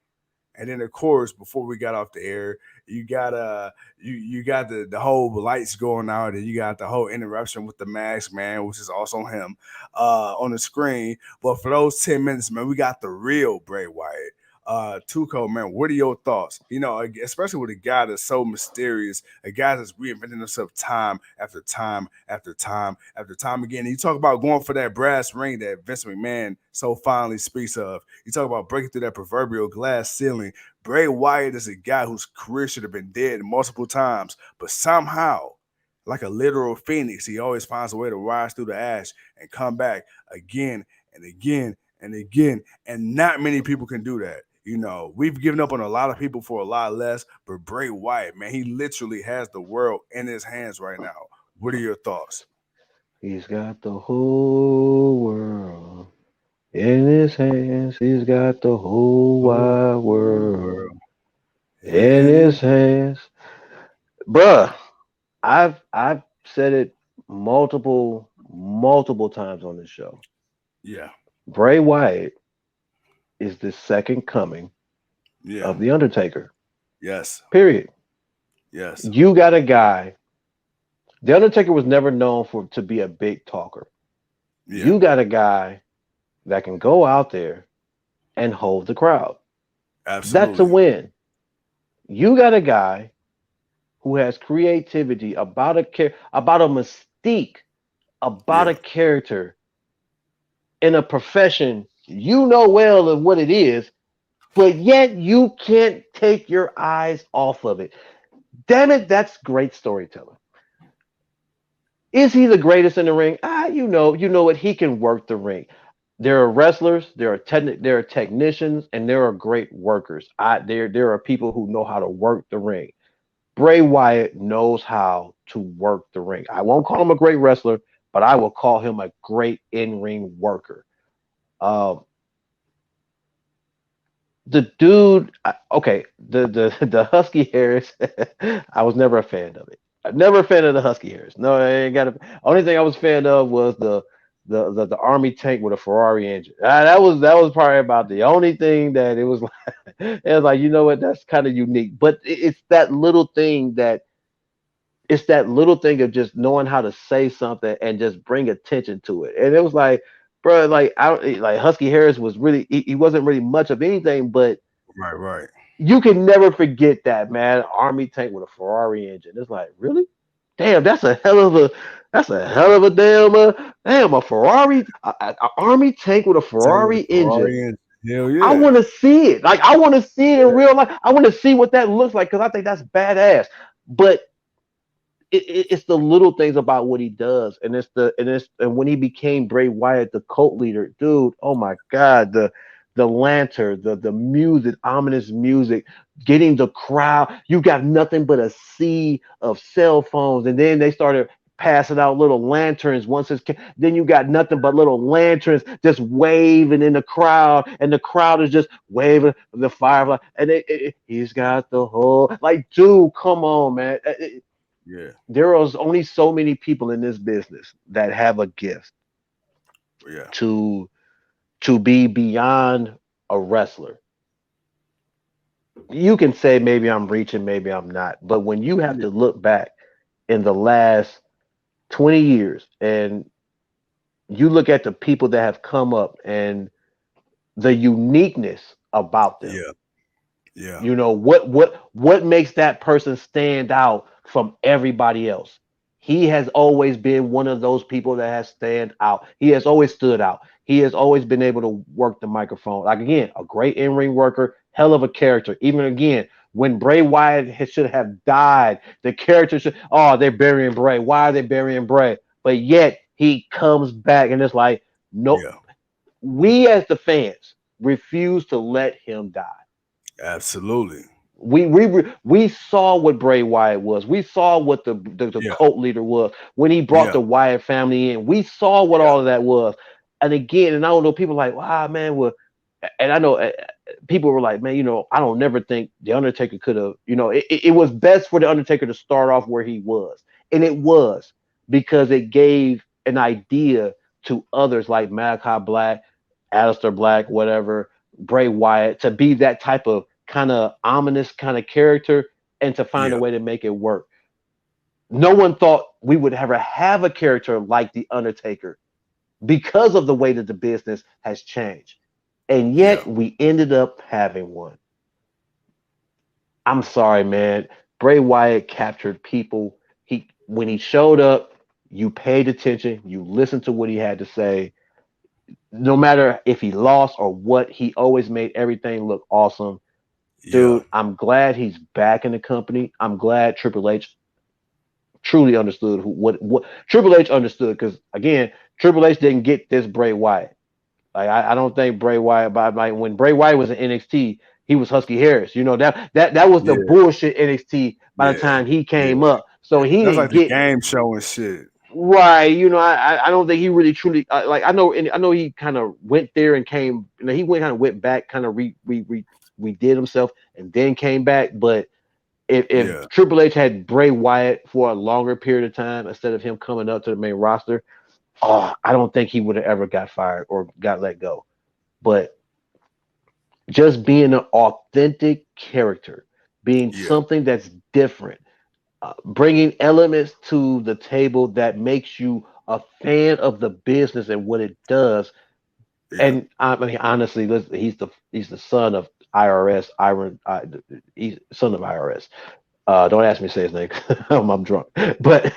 And then of course, before we got off the air, you got you got the whole lights going out, and you got the whole interruption with the mask man, which is also him on the screen. But for those 10 minutes, man, we got the real Bray Wyatt. Tuco, man, what are your thoughts? You know, especially with a guy that's so mysterious, a guy that's reinventing himself time after time after time after time again. And you talk about going for that brass ring that Vince McMahon so fondly speaks of. You talk about breaking through that proverbial glass ceiling. Bray Wyatt is a guy whose career should have been dead multiple times, but somehow, like a literal phoenix, he always finds a way to rise through the ash and come back again and again and again. And not many people can do that. You know, we've given up on a lot of people for a lot less, but Bray Wyatt, man, he literally has the world in his hands right now. What are your thoughts? He's got the whole world in his hands. He's got the whole wide world in his hands. Bruh, I've said it multiple times on this show. Yeah. Bray Wyatt is the second coming of The Undertaker. Yes. Period. Yes. You got a guy. The Undertaker was never known to be a big talker. Yeah. You got a guy that can go out there and hold the crowd. Absolutely. That's a win. You got a guy who has creativity about a mystique, about a character in a profession you know well of what it is, but yet you can't take your eyes off of it. Damn it, that's great storytelling. Is he the greatest in the ring? You know what? He can work the ring. There are wrestlers, there are technicians, and there are great workers. There are people who know how to work the ring. Bray Wyatt knows how to work the ring. I won't call him a great wrestler, but I will call him a great in-ring worker. The dude, okay, the husky hairs, I was never a fan of it. I'm never a fan of the husky hairs. No, I ain't got it. Only thing I was a fan of was the army tank with a Ferrari engine. That was probably about the only thing that it was like. It was like, you know what, that's kind of unique. But it's that little thing of just knowing how to say something and just bring attention to it. And it was like, bro, like Husky Harris was really he wasn't really much of anything, but right. You can never forget that, man. Army tank with a Ferrari engine. It's like, really? Damn, that's a hell of a damn a Ferrari, a army tank with a Ferrari engine. Hell yeah. I want to see it. Like, I want to see it in real life. I want to see what that looks like because I think that's badass. But it's the little things about what he does, and when he became Bray Wyatt, the cult leader, dude. Oh my God, the lantern, the music, ominous music, getting the crowd. You got nothing but a sea of cell phones, and then they started passing out little lanterns. Then you got nothing but little lanterns just waving in the crowd, and the crowd is just waving the firefly, and he's got the whole, like, dude, come on, man. Yeah. There are only so many people in this business that have a gift to be beyond a wrestler. You can say maybe I'm reaching, maybe I'm not. But when you have to look back in the last 20 years and you look at the people that have come up and the uniqueness about them. Yeah. You know, what makes that person stand out from everybody else? He has always been one of those people that has stand out. He has always stood out. He has always been able to work the microphone. Like, again, a great in-ring worker, hell of a character. Even again, when Bray Wyatt should have died, the character they're burying Bray. Why are they burying Bray? But yet he comes back and it's like, no, we as the fans refuse to let him die. Absolutely. We saw what Bray Wyatt was. We saw what the cult leader was when he brought the Wyatt family in. We saw what all of that was. And again, and I don't know, people are like, wow, man, well, and I know people were like, man, you know, I don't never think the Undertaker could have, you know, it was best for the Undertaker to start off where he was. And it was, because it gave an idea to others like Malachi Black, Aleister Black, whatever, Bray Wyatt, to be that type of kind of ominous kind of character, and to find a way to make it work. No one thought we would ever have a character like The Undertaker because of the way that the business has changed. And yet we ended up having one. I'm sorry, man. Bray Wyatt captured people. When he showed up, you paid attention, you listened to what he had to say. No matter if he lost or what, he always made everything look awesome. Dude, I'm glad he's back in the company. I'm glad Triple H truly understood what Triple H understood, because again, Triple H didn't get this Bray Wyatt. Like I don't think Bray Wyatt, when Bray Wyatt was in NXT, he was Husky Harris. You know, that was the bullshit NXT by the time he came up. So he that's didn't like get the game show and shit. Right. You know, I don't think he really truly like I know he kind of went there and came, you know, he went back, kind of redid himself and then came back. But if Triple H had Bray Wyatt for a longer period of time instead of him coming up to the main roster, I don't think he would have ever got fired or got let go. But just being an authentic character, being something that's different, bringing elements to the table that makes you a fan of the business and what it does. And I mean, honestly, he's the son of IRS. He's son of IRS. Don't ask me to say his name. I'm drunk, but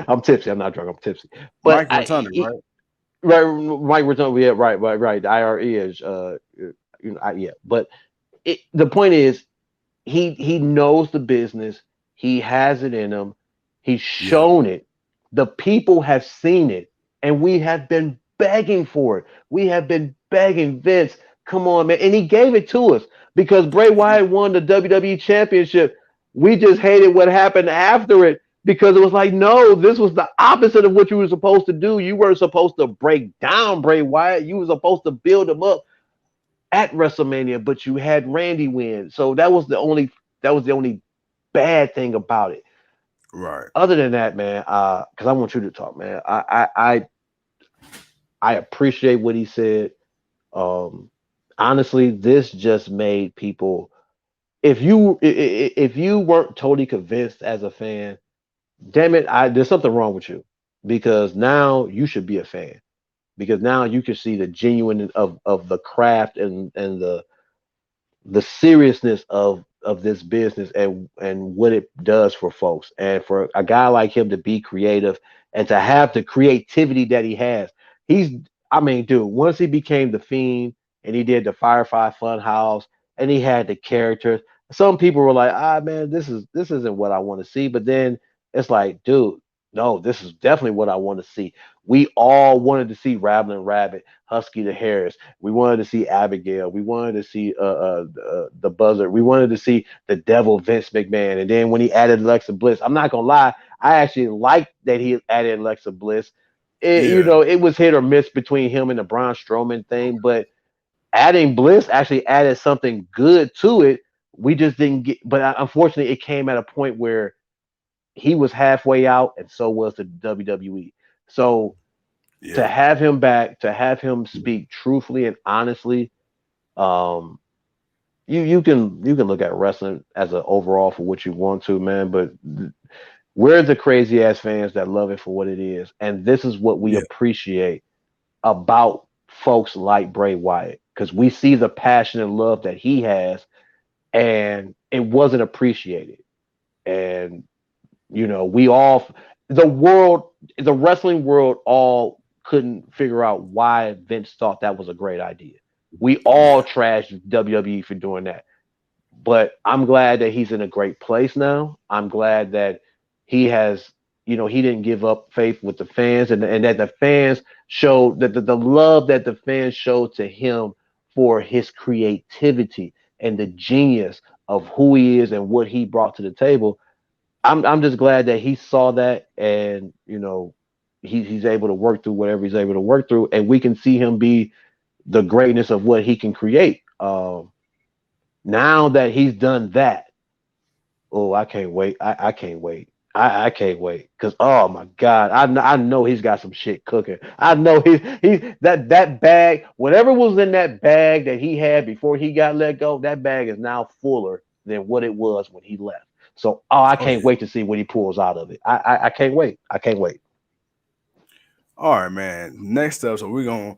I'm tipsy. I'm not drunk. I'm tipsy. But Mike Rotunda, right? Right, Mike Rotunda. Yeah, right. The IRE is, But the point is, he knows the business. He has it in him. He's shown it. The people have seen it, and we have been begging for it. We have been begging Vince, come on, man, and he gave it to us because Bray Wyatt won the WWE Championship. We just hated what happened after it, because it was like, no, this was the opposite of what you were supposed to do. You weren't supposed to break down Bray Wyatt. You were supposed to build him up at WrestleMania, but you had Randy win. So that was the only bad thing about it. Right. Other than that, man, because I want you to talk, man. I appreciate what he said. Honestly, this just made people. If you weren't totally convinced as a fan, damn it, there's something wrong with you, because now you should be a fan, because now you can see the genuine of the craft and the seriousness of this business and what it does for folks, and for a guy like him to be creative and to have the creativity that he has. Once he became the Fiend and he did the Firefly Funhouse and he had the characters, some people were like, man, this isn't what I want to see. But then it's like, dude, no, this is definitely what I want to see. We all wanted to see Rabbit and Rabbit, Husky to Harris. We wanted to see Abigail. We wanted to see the Buzzard. We wanted to see the Devil, Vince McMahon. And then when he added Alexa Bliss, I'm not gonna lie, I actually liked that he added Alexa Bliss. It was hit or miss between him and the Braun Strowman thing, but adding Bliss actually added something good to it. We just didn't get, but unfortunately, it came at a point where he was halfway out, and so was the WWE. So to have him back, to have him speak truthfully and honestly, you can look at wrestling as an overall for what you want to, man. But we're the crazy ass fans that love it for what it is, and this is what we appreciate about folks like Bray Wyatt, because we see the passion and love that he has, and it wasn't appreciated. And the wrestling world all couldn't figure out why Vince thought that was a great idea. We all trashed WWE for doing that. But I'm glad that he's in a great place now. I'm glad that he has, he didn't give up faith with the fans, and that the fans showed that the love that the fans showed to him for his creativity and the genius of who he is and what he brought to the table. I'm just glad that he saw that, and he's able to work through whatever he's able to work through, and we can see him be the greatness of what he can create. Now that he's done that, I can't wait. I can't wait. I can't wait because oh my god, I know he's got some shit cooking. I know he that bag, whatever was in that bag that he had before he got let go, that bag is now fuller than what it was when he left. So I Oh can't yeah. wait to see what he pulls out of it. I can't wait. I can't wait. All right, man. Next up, so we're gonna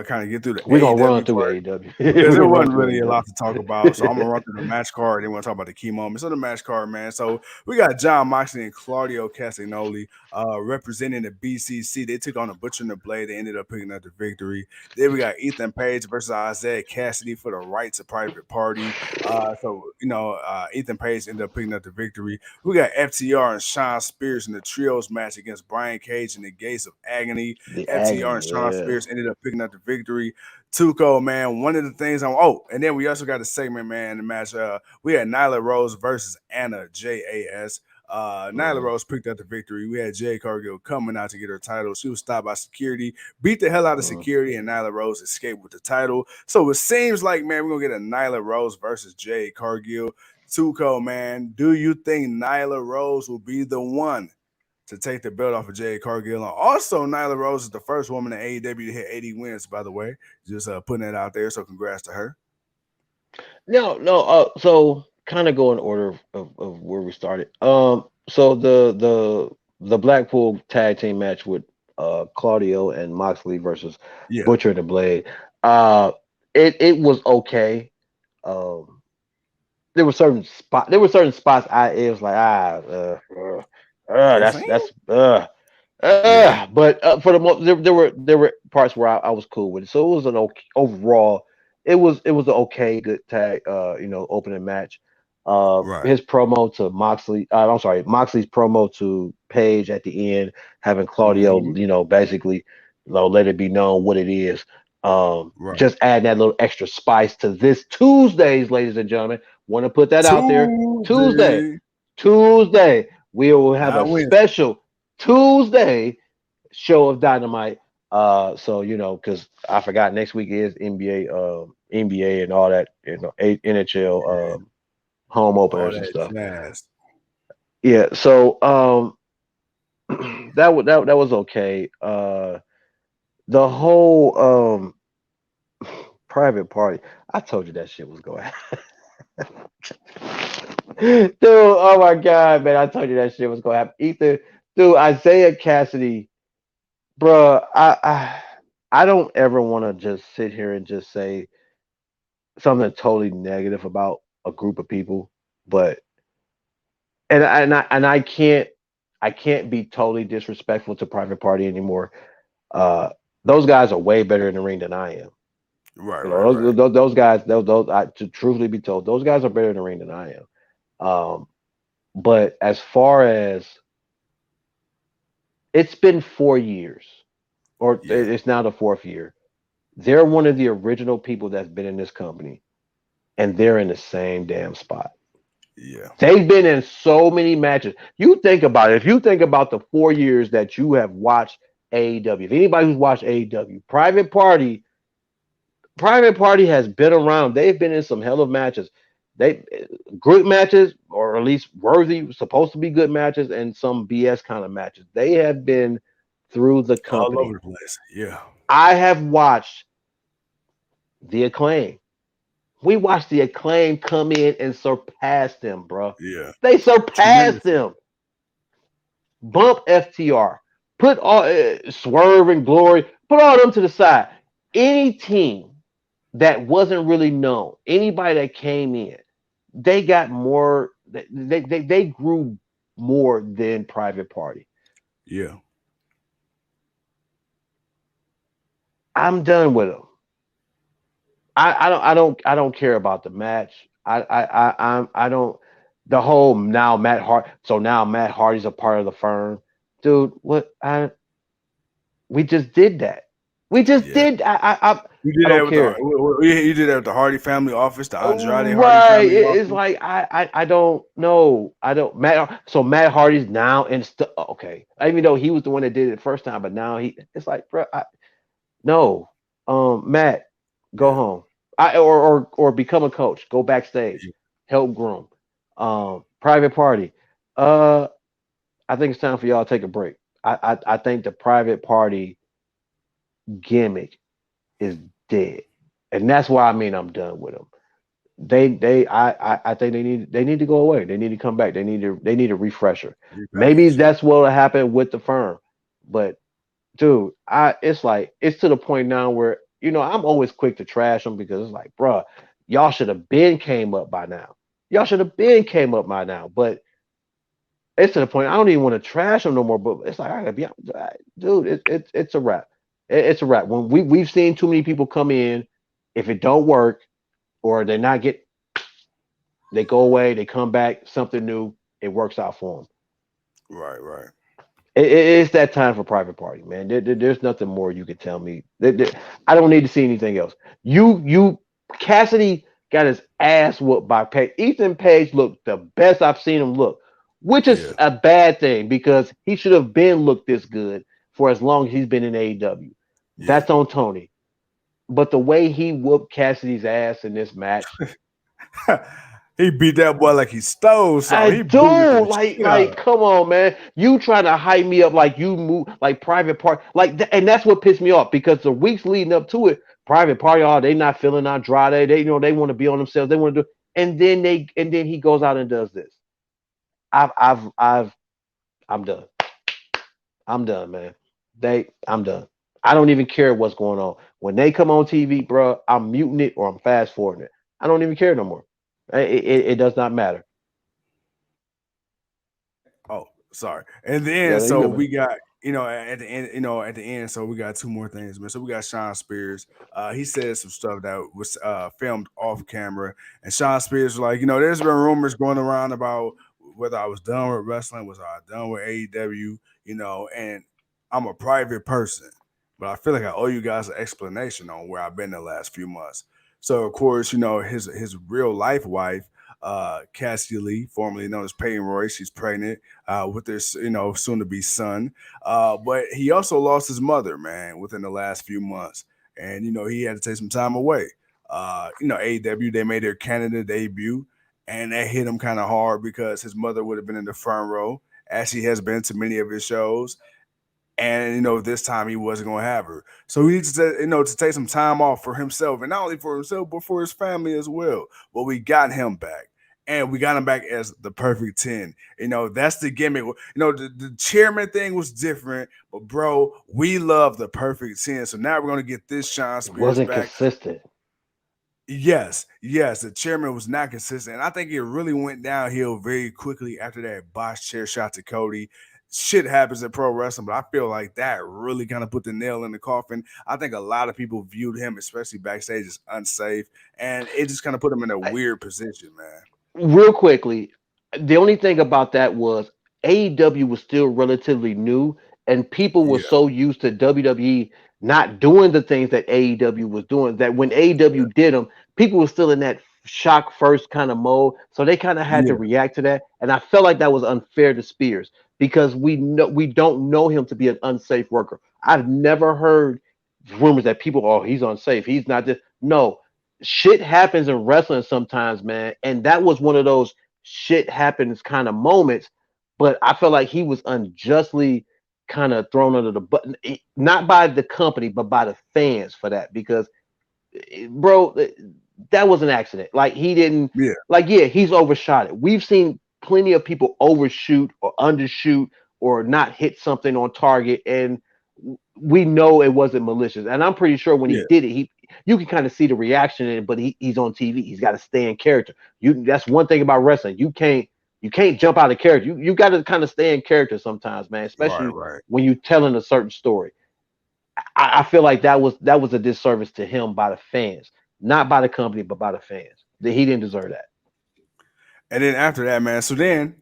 kind of get through the We're gonna run AEW through part. AEW. Because We're there gonna run wasn't through really a lot to talk about. So I'm gonna AEW. run through the match card. Then we're gonna talk about the key moments of the match card, man. So we got Jon Moxley and Claudio Castagnoli representing the BCC. They took on the Butcher and the Blade. They ended up picking up the victory. Then we got Ethan Page versus Isaiah Cassidy for the rights of Private Party. Ethan Page ended up picking up the victory. We got FTR and Sean Spears in the trios match against Brian Cage and the Gates of Agony. The FTR and agony, Sean yeah. Spears ended up picking up the victory. Tuco, man, one of the things and then we also got a segment, man, in the match. We had Nyla Rose versus Anna JAS. Nyla Rose picked up the victory. We had Jade Cargill coming out to get her title. She was stopped by security, beat the hell out of security, and Nyla Rose escaped with the title. So it seems like, man, we're gonna get a Nyla Rose versus Jade Cargill. Tuco, man, do you think Nyla Rose will be the one to take the belt off of Jade Cargill? And also, Nyla Rose is the first woman in AEW to hit 80 wins, by the way. Just putting that out there. So congrats to her. No. So kind of go in order of where we started. So the Blackpool tag team match with Claudio and Moxley versus Yeah. Butcher and the Blade. Uh, it was okay. Um, there were certain spots it was like Profane? Yeah. but for the most there were parts where I was cool with it. So it was an okay overall. It was an okay good tag opening match. Right. His promo to Moxley, I'm sorry, Moxley's promo to Page at the end, having Claudio, Mm-hmm. basically, let it be known what it is. Right. Just add that little extra spice to this Tuesdays, ladies and gentlemen. Want to put that out there? Tuesday, Tuesday. Tuesday, we will have a Not Wednesday. special Tuesday show of Dynamite. So because I forgot next week is NBA and all that, NHL home All openers and that stuff. jazz. Yeah, so that was okay. The whole private party. I told you that shit was going. Dude, oh my god, man! I told you that shit was going to happen. Ethan, dude, Isaiah Cassidy, bruh, I don't ever want to just sit here and just say something totally negative about a group of people, but I can't be totally disrespectful to Private Party anymore. Uh, those guys are way better in the ring than I am. Right, You right, know, right. those guys, to truthfully be told, those guys are better in the ring than I am. Um, but as far as it's been 4 years, or Yeah. it's now the fourth year, they're one of the original people that's been in this company, and they're in the same damn spot. Yeah. They've been in so many matches. You think about it. If you think about the 4 years that you have watched AEW, if anybody who's watched AEW, Private Party has been around. They've been in some hell of matches. They good matches, or at least worthy, supposed to be good matches, and some BS kind of matches. They have been through the All over company. the place. Yeah. I have watched the Acclaim. We watched the Acclaim come in and surpass them, bro. Yeah. They surpassed Tremendously. them. Bump FTR. Put all Swerve and Glory. Put all them to the side. Any team that wasn't really known, anybody that came in, they got more. They grew more than Private Party. Yeah. I'm done with them. I don't care about the match. I don't. The whole now Matt Hart. So now Matt Hardy's a part of the firm, dude. What we just did that. We just Yeah. did. You did I that don't with the care. you did that with the Hardy family office, the Andrade Hardy Right. family It's office. like I don't know. I don't Matt Hardy's now and okay. Even though he was the one that did it the first time, but now it's like, bro, no. Matt, go Yeah. home. Or become a coach. Go backstage. Yeah. Help groom. Private Party. Uh I think it's time for y'all to take a break. I think the private party gimmick is dead, and that's why I'm done with them. I think they need to go away. They need to come back. They need a refresher. Maybe Repackage. that's what will happen with the firm. But dude, it's like it's to the point now where I'm always quick to trash them because it's like, bruh, y'all should have been came up by now. Y'all should have been came up by now. But it's to the point I don't even want to trash them no more. But it's like I gotta be, dude, it's a wrap. It's a wrap. When we've seen too many people come in, if it don't work or they're not get, they go away, they come back, something new, it works out for them. Right, right. It's that time for private party, man. There's nothing more you can tell me. I don't need to see anything else. Cassidy got his ass whooped by Page. Ethan Page looked the best I've seen him look, which is Yeah, a bad thing because he should have been looked this good for as long as he's been in AEW. yeah. That's on Tony. But the way he whooped Cassidy's ass in this match, He beat that boy like he stole I something. He booted do the like shit out of like him. come on, man. You trying to hype me up like you move like private part and that's what pissed me off because the weeks leading up to it, private party, oh, they not feeling Andrade. They want to be on themselves. They want to do, and then he goes out and does this. I've I'm done. I'm done, man. I'm done. I don't even care what's going on when they come on TV, bro. I'm muting it or I'm fast forwarding it. I don't even care no more. It does not matter. Oh, sorry. And then Yeah, you so good, man. we got, at the end, at the end, so we got two more things, man. So we got Sean Spears. He said some stuff that was filmed off camera. And Sean Spears was like, there's been rumors going around about whether I was done with wrestling, was I done with AEW, and I'm a private person. But I feel like I owe you guys an explanation on where I've been the last few months. So of course, his real life wife, Cassie Lee, formerly known as Peyton Roy, she's pregnant with their soon to be son. But he also lost his mother, man, within the last few months, and he had to take some time away. AEW, they made their Canada debut, and that hit him kind of hard because his mother would have been in the front row, as she has been to many of his shows. And this time he wasn't going to have her, so he needs to take some time off for himself, and not only for himself but for his family as well. But we got him back, and we got him back as the perfect 10. That's the gimmick. The chairman thing was different, but bro, we love the perfect 10. So now we're going to get this Sean It Spears wasn't back. consistent. Yes, yes, the chairman was not consistent. And I think it really went downhill very quickly after that botched chair shot to Cody. Shit happens in pro wrestling, but I feel like that really kind of put the nail in the coffin. I think a lot of people viewed him, especially backstage, as unsafe, and it just kind of put him in a I, weird position, man. real quickly, the only thing about that was AEW was still relatively new, and people were Yeah, so used to WWE not doing the things that AEW was doing that when AEW did them, people were still in that shock first kind of mode. So they kind of had to yeah, react to that, and I felt like that was unfair to Spears because we don't know him to be an unsafe worker. I've never heard rumors that people, oh, he's unsafe. He's not this. No, shit happens in wrestling sometimes, man. And that was one of those shit happens kind of moments. But I felt like he was unjustly kind of thrown under the button, not by the company, but by the fans for that. Because, bro, that was an accident. Like, he didn't, yeah, like, yeah, he's overshot it. We've seen plenty of people overshoot or undershoot or not hit something on target. And we know it wasn't malicious. And I'm pretty sure when he yeah. did it, you can kind of see the reaction in it, but he's on TV. He's got to stay in character. That's one thing about wrestling. You can't jump out of character. You got to kind of stay in character sometimes, man, Right, especially right. when you're telling a certain story. I feel like that was a disservice to him by the fans, not by the company, but by the fans. That he didn't deserve that. And then after that, man. So then,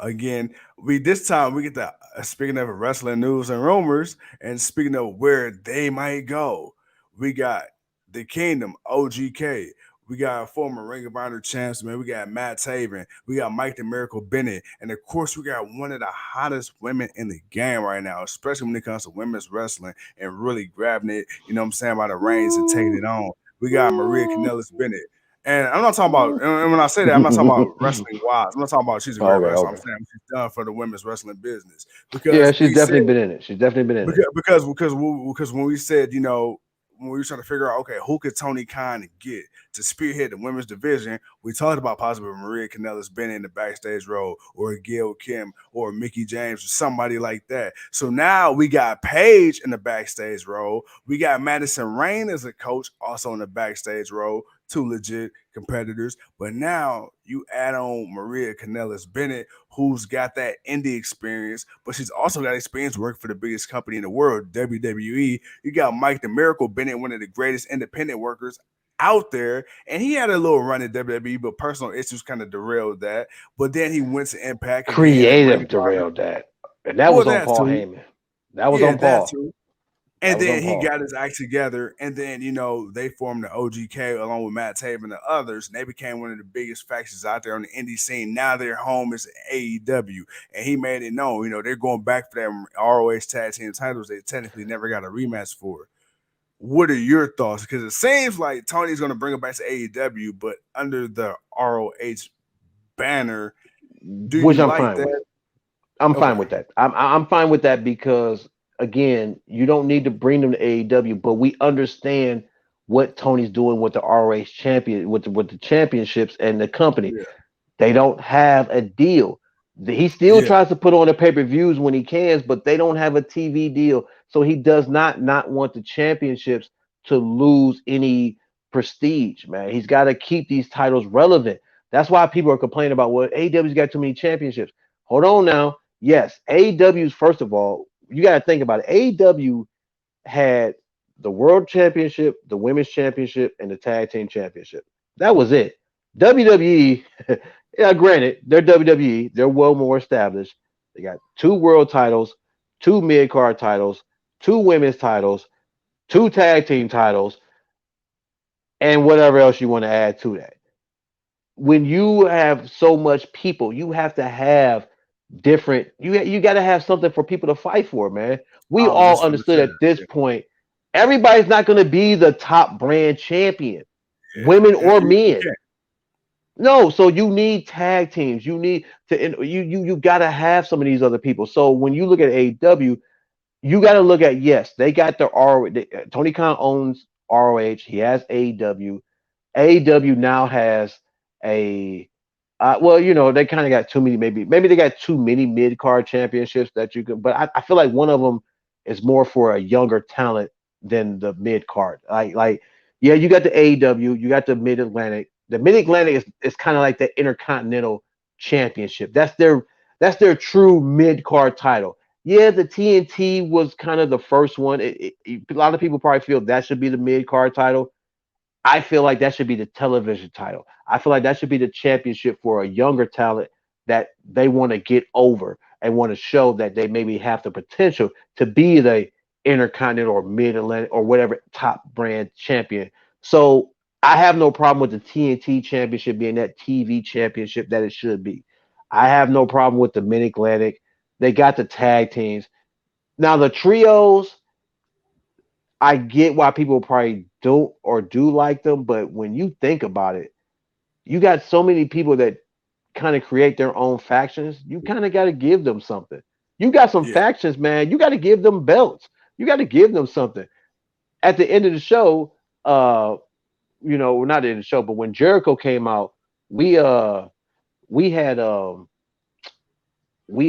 again, we this time we get the speaking of wrestling news and rumors, and speaking of where they might go, we got the Kingdom, OGK. We got former Ring of Honor champs, man. We got Matt Taven. We got Mike the Miracle Bennett. And of course, we got one of the hottest women in the game right now, especially when it comes to women's wrestling and really grabbing it, by the reins and taking it on. We got Maria Kanellis Bennett. And I'm not talking about, and when I say that, I'm not talking about wrestling wise. I'm not talking about she's a great Okay, wrestler. I'm okay. saying what she's done for the women's wrestling business. Yeah, Because she's we said, definitely been in it. She's definitely been in it. because when we said, when we were trying to figure out, okay, who could Tony Khan get to spearhead the women's division, we talked about possibly Maria Kanellis Bennett in the backstage role, or Gail Kim, or Mickey James, or somebody like that. So now we got Paige in the backstage role. We got Madison Rain as a coach, also in the backstage role. Two legit competitors. But now you add on Maria Kanellis Bennett, who's got that indie experience, but she's also got experience working for the biggest company in the world, WWE. You got Mike the Miracle Bennett, one of the greatest independent workers out there, and he had a little run at WWE, but personal issues kind of derailed that. But then he went to Impact again at Ring Creative of Honor. derailed that. And that Well, was on that Paul too. Heyman. That was Yeah, on that Paul. too. That And was on then he Paul. got his act together, and then they formed the OGK along with Matt Taven and the others, and they became one of the biggest factions out there on the indie scene. Now their home is AEW, and he made it known. They're going back for that ROH tag team titles they technically never got a rematch for. What are your thoughts? Because it seems like Tony's going to bring it back to AEW, but under the ROH banner. Do Which you I'm like fine that? with. I'm Okay. fine with that. I'm fine with that because again, you don't need to bring them to AEW, but we understand what Tony's doing with the ROH champion with the championships and the company. Yeah. They don't have a deal. He still Yeah. tries to put on the pay-per-views when he can, but they don't have a TV deal. So he does not want the championships to lose any prestige, man. He's got to keep these titles relevant. That's why people are complaining about, well, AEW's got too many championships. Hold on now. Yes, AEW's, first of all, you got to think about it. AEW had the World Championship, the Women's Championship, and the Tag Team Championship. That was it. WWE, yeah, granted, they're WWE. They're well more established. They got two world titles, two mid card titles, two women's titles, two tag team titles, and whatever else you want to add to that. When you have so much people, you have to have different. You got to have something for people to fight for, man. We I was all just going to understood say at this that. point, everybody's not going to be the top brand champion, women Yeah. or You men. can't. No, so you need tag teams. You need to you got to have some of these other people. So when you look at AEW, you got to look at, yes, they got the Tony Khan owns ROH. He has AEW. AEW now has a well, they kind of got too many. Maybe they got too many mid card championships that you can. But I feel like one of them is more for a younger talent than the mid card. Like yeah, you got the AEW, you got the Mid Atlantic. The Mid Atlantic is kind of like the Intercontinental Championship. That's their true mid card title. Yeah, the TNT was kind of the first one. A lot of people probably feel that should be the mid card title. I feel like that should be the television title. I feel like that should be the championship for a younger talent that they want to get over and want to show that they maybe have the potential to be the Intercontinental or Mid Atlantic or whatever top brand champion. So I have no problem with the TNT championship being that TV championship that it should be. I have no problem with the Mid Atlantic. They got the tag teams. Now the trios, I get why people probably don't or do like them, but when you think about it, you got so many people that kind of create their own factions. You kind of got to give them something. You got some Yeah. factions, man. You got to give them belts. You got to give them something. At the end of the show, well, not in the show, but when Jericho came out, we we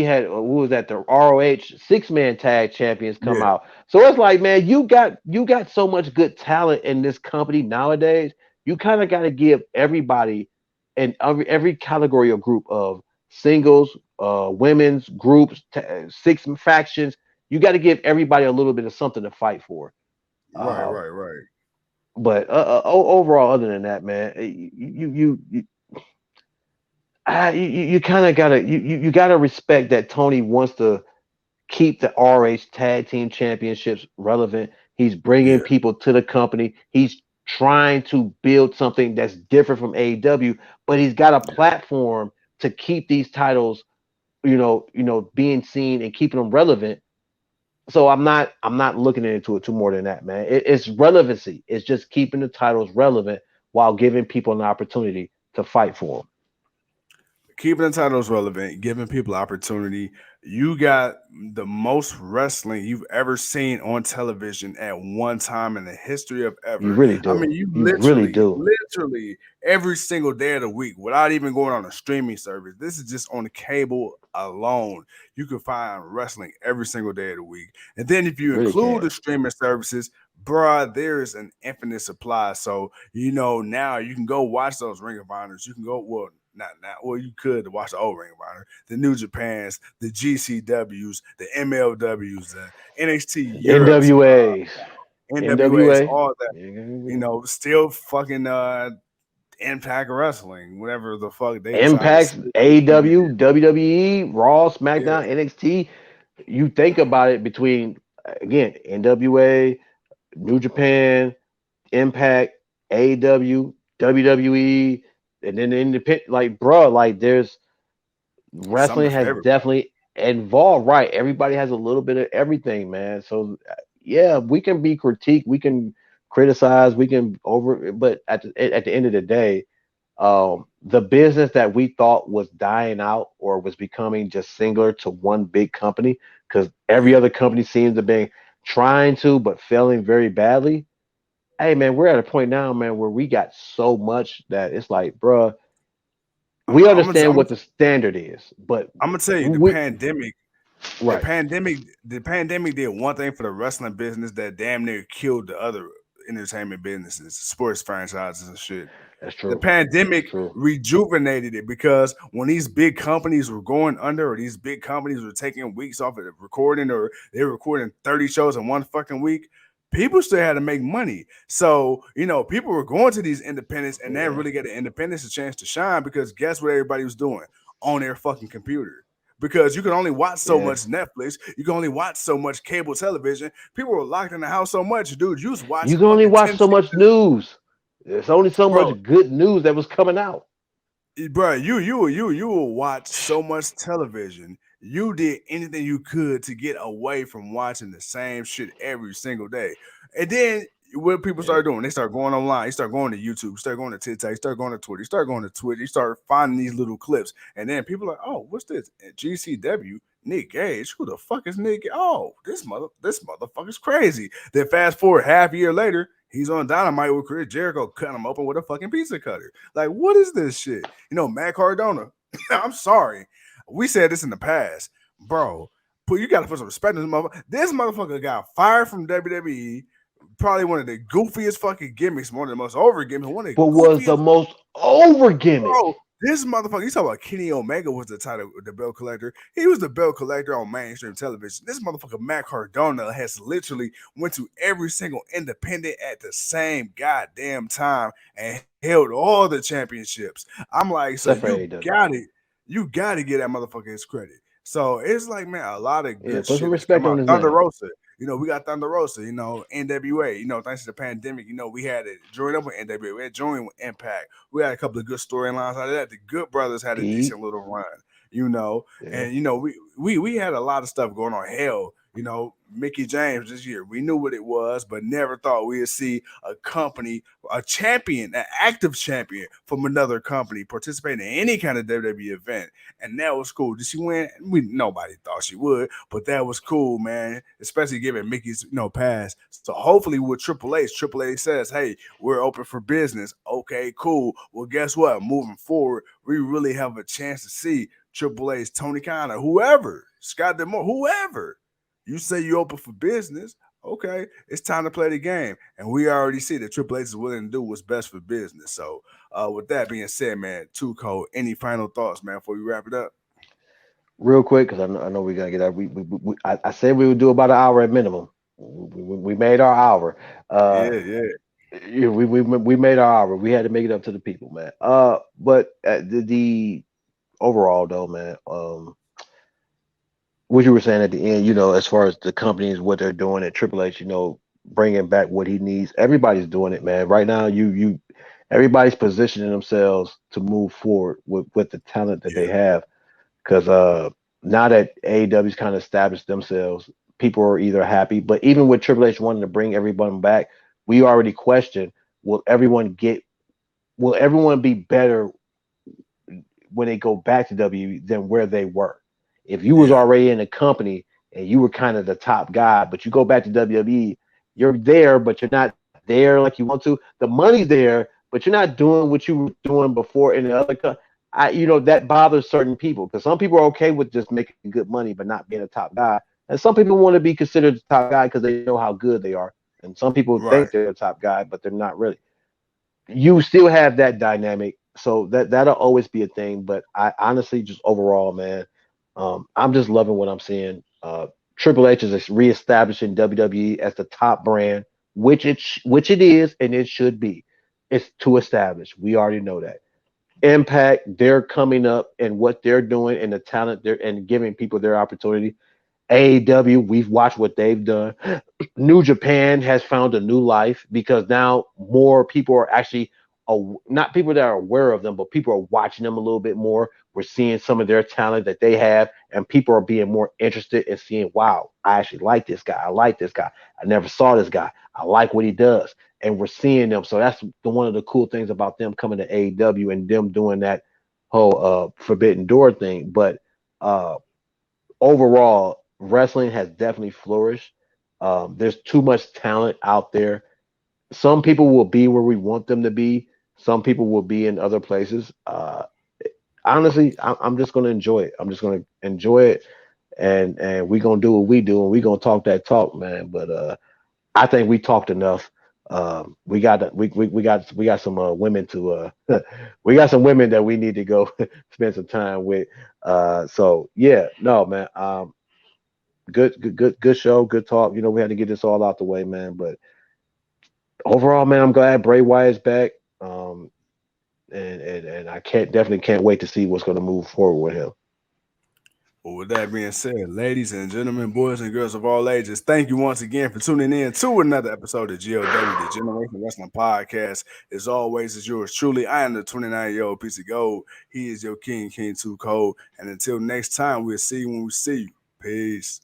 had what was that, the ROH 6-man tag champions come Yeah. out. So it's like, man, you got so much good talent in this company nowadays. You kind of got to give everybody and every category or group of singles, women's groups, six factions. You got to give everybody a little bit of something to fight for. Right. Uh, Right. Right. but overall, other than that, man, you kind of gotta you gotta respect that Tony wants to keep the RH Tag Team Championships relevant. He's bringing Yeah. people to the company. He's trying to build something that's different from AEW, but he's got a Yeah. platform to keep these titles, being seen and keeping them relevant. So I'm not looking into it too more than that, man. It's relevancy. It's just keeping the titles relevant while giving people an opportunity to fight for them. Keeping the titles relevant, giving people opportunity. You got the most wrestling you've ever seen on television at one time in the history of You ever. really I do. mean, you really do. literally every single day of the week without even going on a streaming service. This is just on the cable alone. You can find wrestling every single day of the week. And then if you Really include can. the streaming services, bruh, there's an infinite supply. So, now you can go watch those Ring of Honors. You can go, well, not now. Well, you could watch the old Ring of Honor, the New Japans, the GCWs, the MLWs, the NXT Europe's, NWAs. NWAs, NWA. all that. Still fucking Impact Wrestling, whatever the fuck they decide to Impacts, split AEW, WWE, Raw, Yeah, SmackDown, NXT. You think about it between, again, NWA, New Japan, Impact, AEW, WWE, and then the independent. Like, bro, like there's something wrestling for has everybody. definitely involved. Right, everybody has a little bit of everything, man. So yeah, we can be critiqued, we can criticize, we can but at the end of the day, the business that we thought was dying out or was becoming just singular to one big company, because every Yeah. other company seems to be trying to but failing very badly. Hey man, we're at a point now, man, where we got so much that it's like, bruh, I'm, we I'm, I'm, understand I'm, what the standard is, but I'm gonna tell you, the we pandemic The right. pandemic, the pandemic did one thing for the wrestling business that damn near killed the other entertainment businesses, sports franchises and shit. That's The true. That's pandemic true. rejuvenated it because when these big companies were going under, or these big companies were taking weeks off of recording, or they were recording 30 shows in one fucking week, people still had to make money. So, people were going to these independents, and that Yeah. really gave the independents a chance to shine because guess what everybody was doing? On their fucking computer. Because you can only watch so Yeah. much Netflix, you can only watch so much cable television. People were locked in the house so much, dude. You was You watching can only fucking watch 10 so much seasons, news. There's only so bro. much good news that was coming out. Bro, you will watch so much television. You did anything you could to get away from watching the same shit every single day. And then what people Yeah. start doing, they start going online, you start going to YouTube, you start going to TikTok, you start going to Twitter, you start going to Twitch, you start finding these little clips. And then people are like, oh, what's this? And GCW, Nick Gage. Who the fuck is Nick? Oh, this motherfucker's crazy. Then fast forward half a year later, he's on Dynamite with Chris Jericho cutting him open with a fucking pizza cutter. Like, what is this shit? Matt Cardona. I'm sorry. We said this in the past. Bro, you got to put some respect in this motherfucker. This motherfucker got fired from WWE. Probably one of the goofiest fucking gimmicks, one of the most over gimmicks, one of the But was the goofiest. most over gimmick. Bro, this motherfucker, you talk about Kenny Omega was the title, the belt collector. He was the belt collector on mainstream television. This motherfucker, Matt Cardona, has literally went to every single independent at the same goddamn time and held all the championships. I'm like, so Except for AEW. you got to get that motherfucker his credit. So it's like, man, a lot of Yeah, good put some shit has respect come on out. his Thunder name. Rosa, we got Thunder Rosa, NWA, thanks to the pandemic, we had to join up with NWA, we had joined with Impact. We had a couple of good storylines out of that. The Good Brothers had a Pete. decent little run, Yeah. and we had a lot of stuff going on. Hell, Mickey James this year, we knew what it was, but never thought we'd see a company, a champion, an active champion from another company participating in any kind of WWE event. And that was cool. Did she win? Nobody thought she would, but that was cool, man. Especially given Mickey's pass. So hopefully with Triple H says, hey, we're open for business. Okay, cool. Well, guess what? Moving forward, we really have a chance to see Triple H, Tony Khan, whoever, Scott D'Amore, whoever. You say you open for business. Okay, it's time to play the game. And we already see that Triple H is willing to do what's best for business. So with that being said, man, Too Cold, any final thoughts, man, before we wrap it up? Real quick, because I know we gotta get out. I said we would do about an hour at minimum. We made our hour. Yeah. We made our hour. We had to make it up to the people, man. But the overall though, man. What you were saying at the end, as far as the companies, what they're doing at Triple H, bringing back what he needs. Everybody's doing it, man. Right now, everybody's positioning themselves to move forward with the talent that they have. Because now that AEW's kind of established themselves, people are either happy, but even with Triple H wanting to bring everyone back, we already question, will everyone get will everyone be better when they go back to WWE than where they were? If you was Yeah, already in a company and you were kind of the top guy, but you go back to WWE, you're there, but you're not there like you want to. The money's there, but you're not doing what you were doing before in the other. That bothers certain people because some people are okay with just making good money but not being a top guy, and some people want to be considered the top guy because they know how good they are, and some people right. think they're a top guy but they're not really. You still have that dynamic, so that'll always be a thing. But I honestly, just overall, man, I'm just loving what I'm seeing. Triple H is reestablishing WWE as the top brand, which it is, and it should be. It's to establish. We already know that. Impact, they're coming up and what they're doing and the talent they're and giving people their opportunity. AEW, we've watched what they've done. New Japan has found a new life because now more people are actually not people that are aware of them, but people are watching them a little bit more. We're seeing some of their talent that they have, and people are being more interested in seeing, wow, I actually like this guy. I like this guy. I never saw this guy. I like what he does. And we're seeing them. So that's one of the cool things about them coming to AEW and them doing that whole Forbidden Door thing. But uh overall, wrestling has definitely flourished. There's too much talent out there. Some people will be where we want them to be. Some people will be in other places. Honestly, I'm just gonna enjoy it. I'm just gonna enjoy it, and we're gonna do what we do, and we're gonna talk that talk, man. But I think we talked enough. We got some women to we got some women that we need to go spend some time with. So yeah, no man. Good show, good talk. We had to get this all out the way, man. But overall, man, I'm glad Bray Wyatt's back. And I definitely can't wait to see what's going to move forward with him. Well, with that being said, ladies and gentlemen, boys and girls of all ages, thank you once again for tuning in to another episode of GOW, the Generation Wrestling Podcast. As always, is yours truly. I am the 29-year-old piece of gold. He is your King Too Cold. And until next time, we'll see you when we see you. Peace.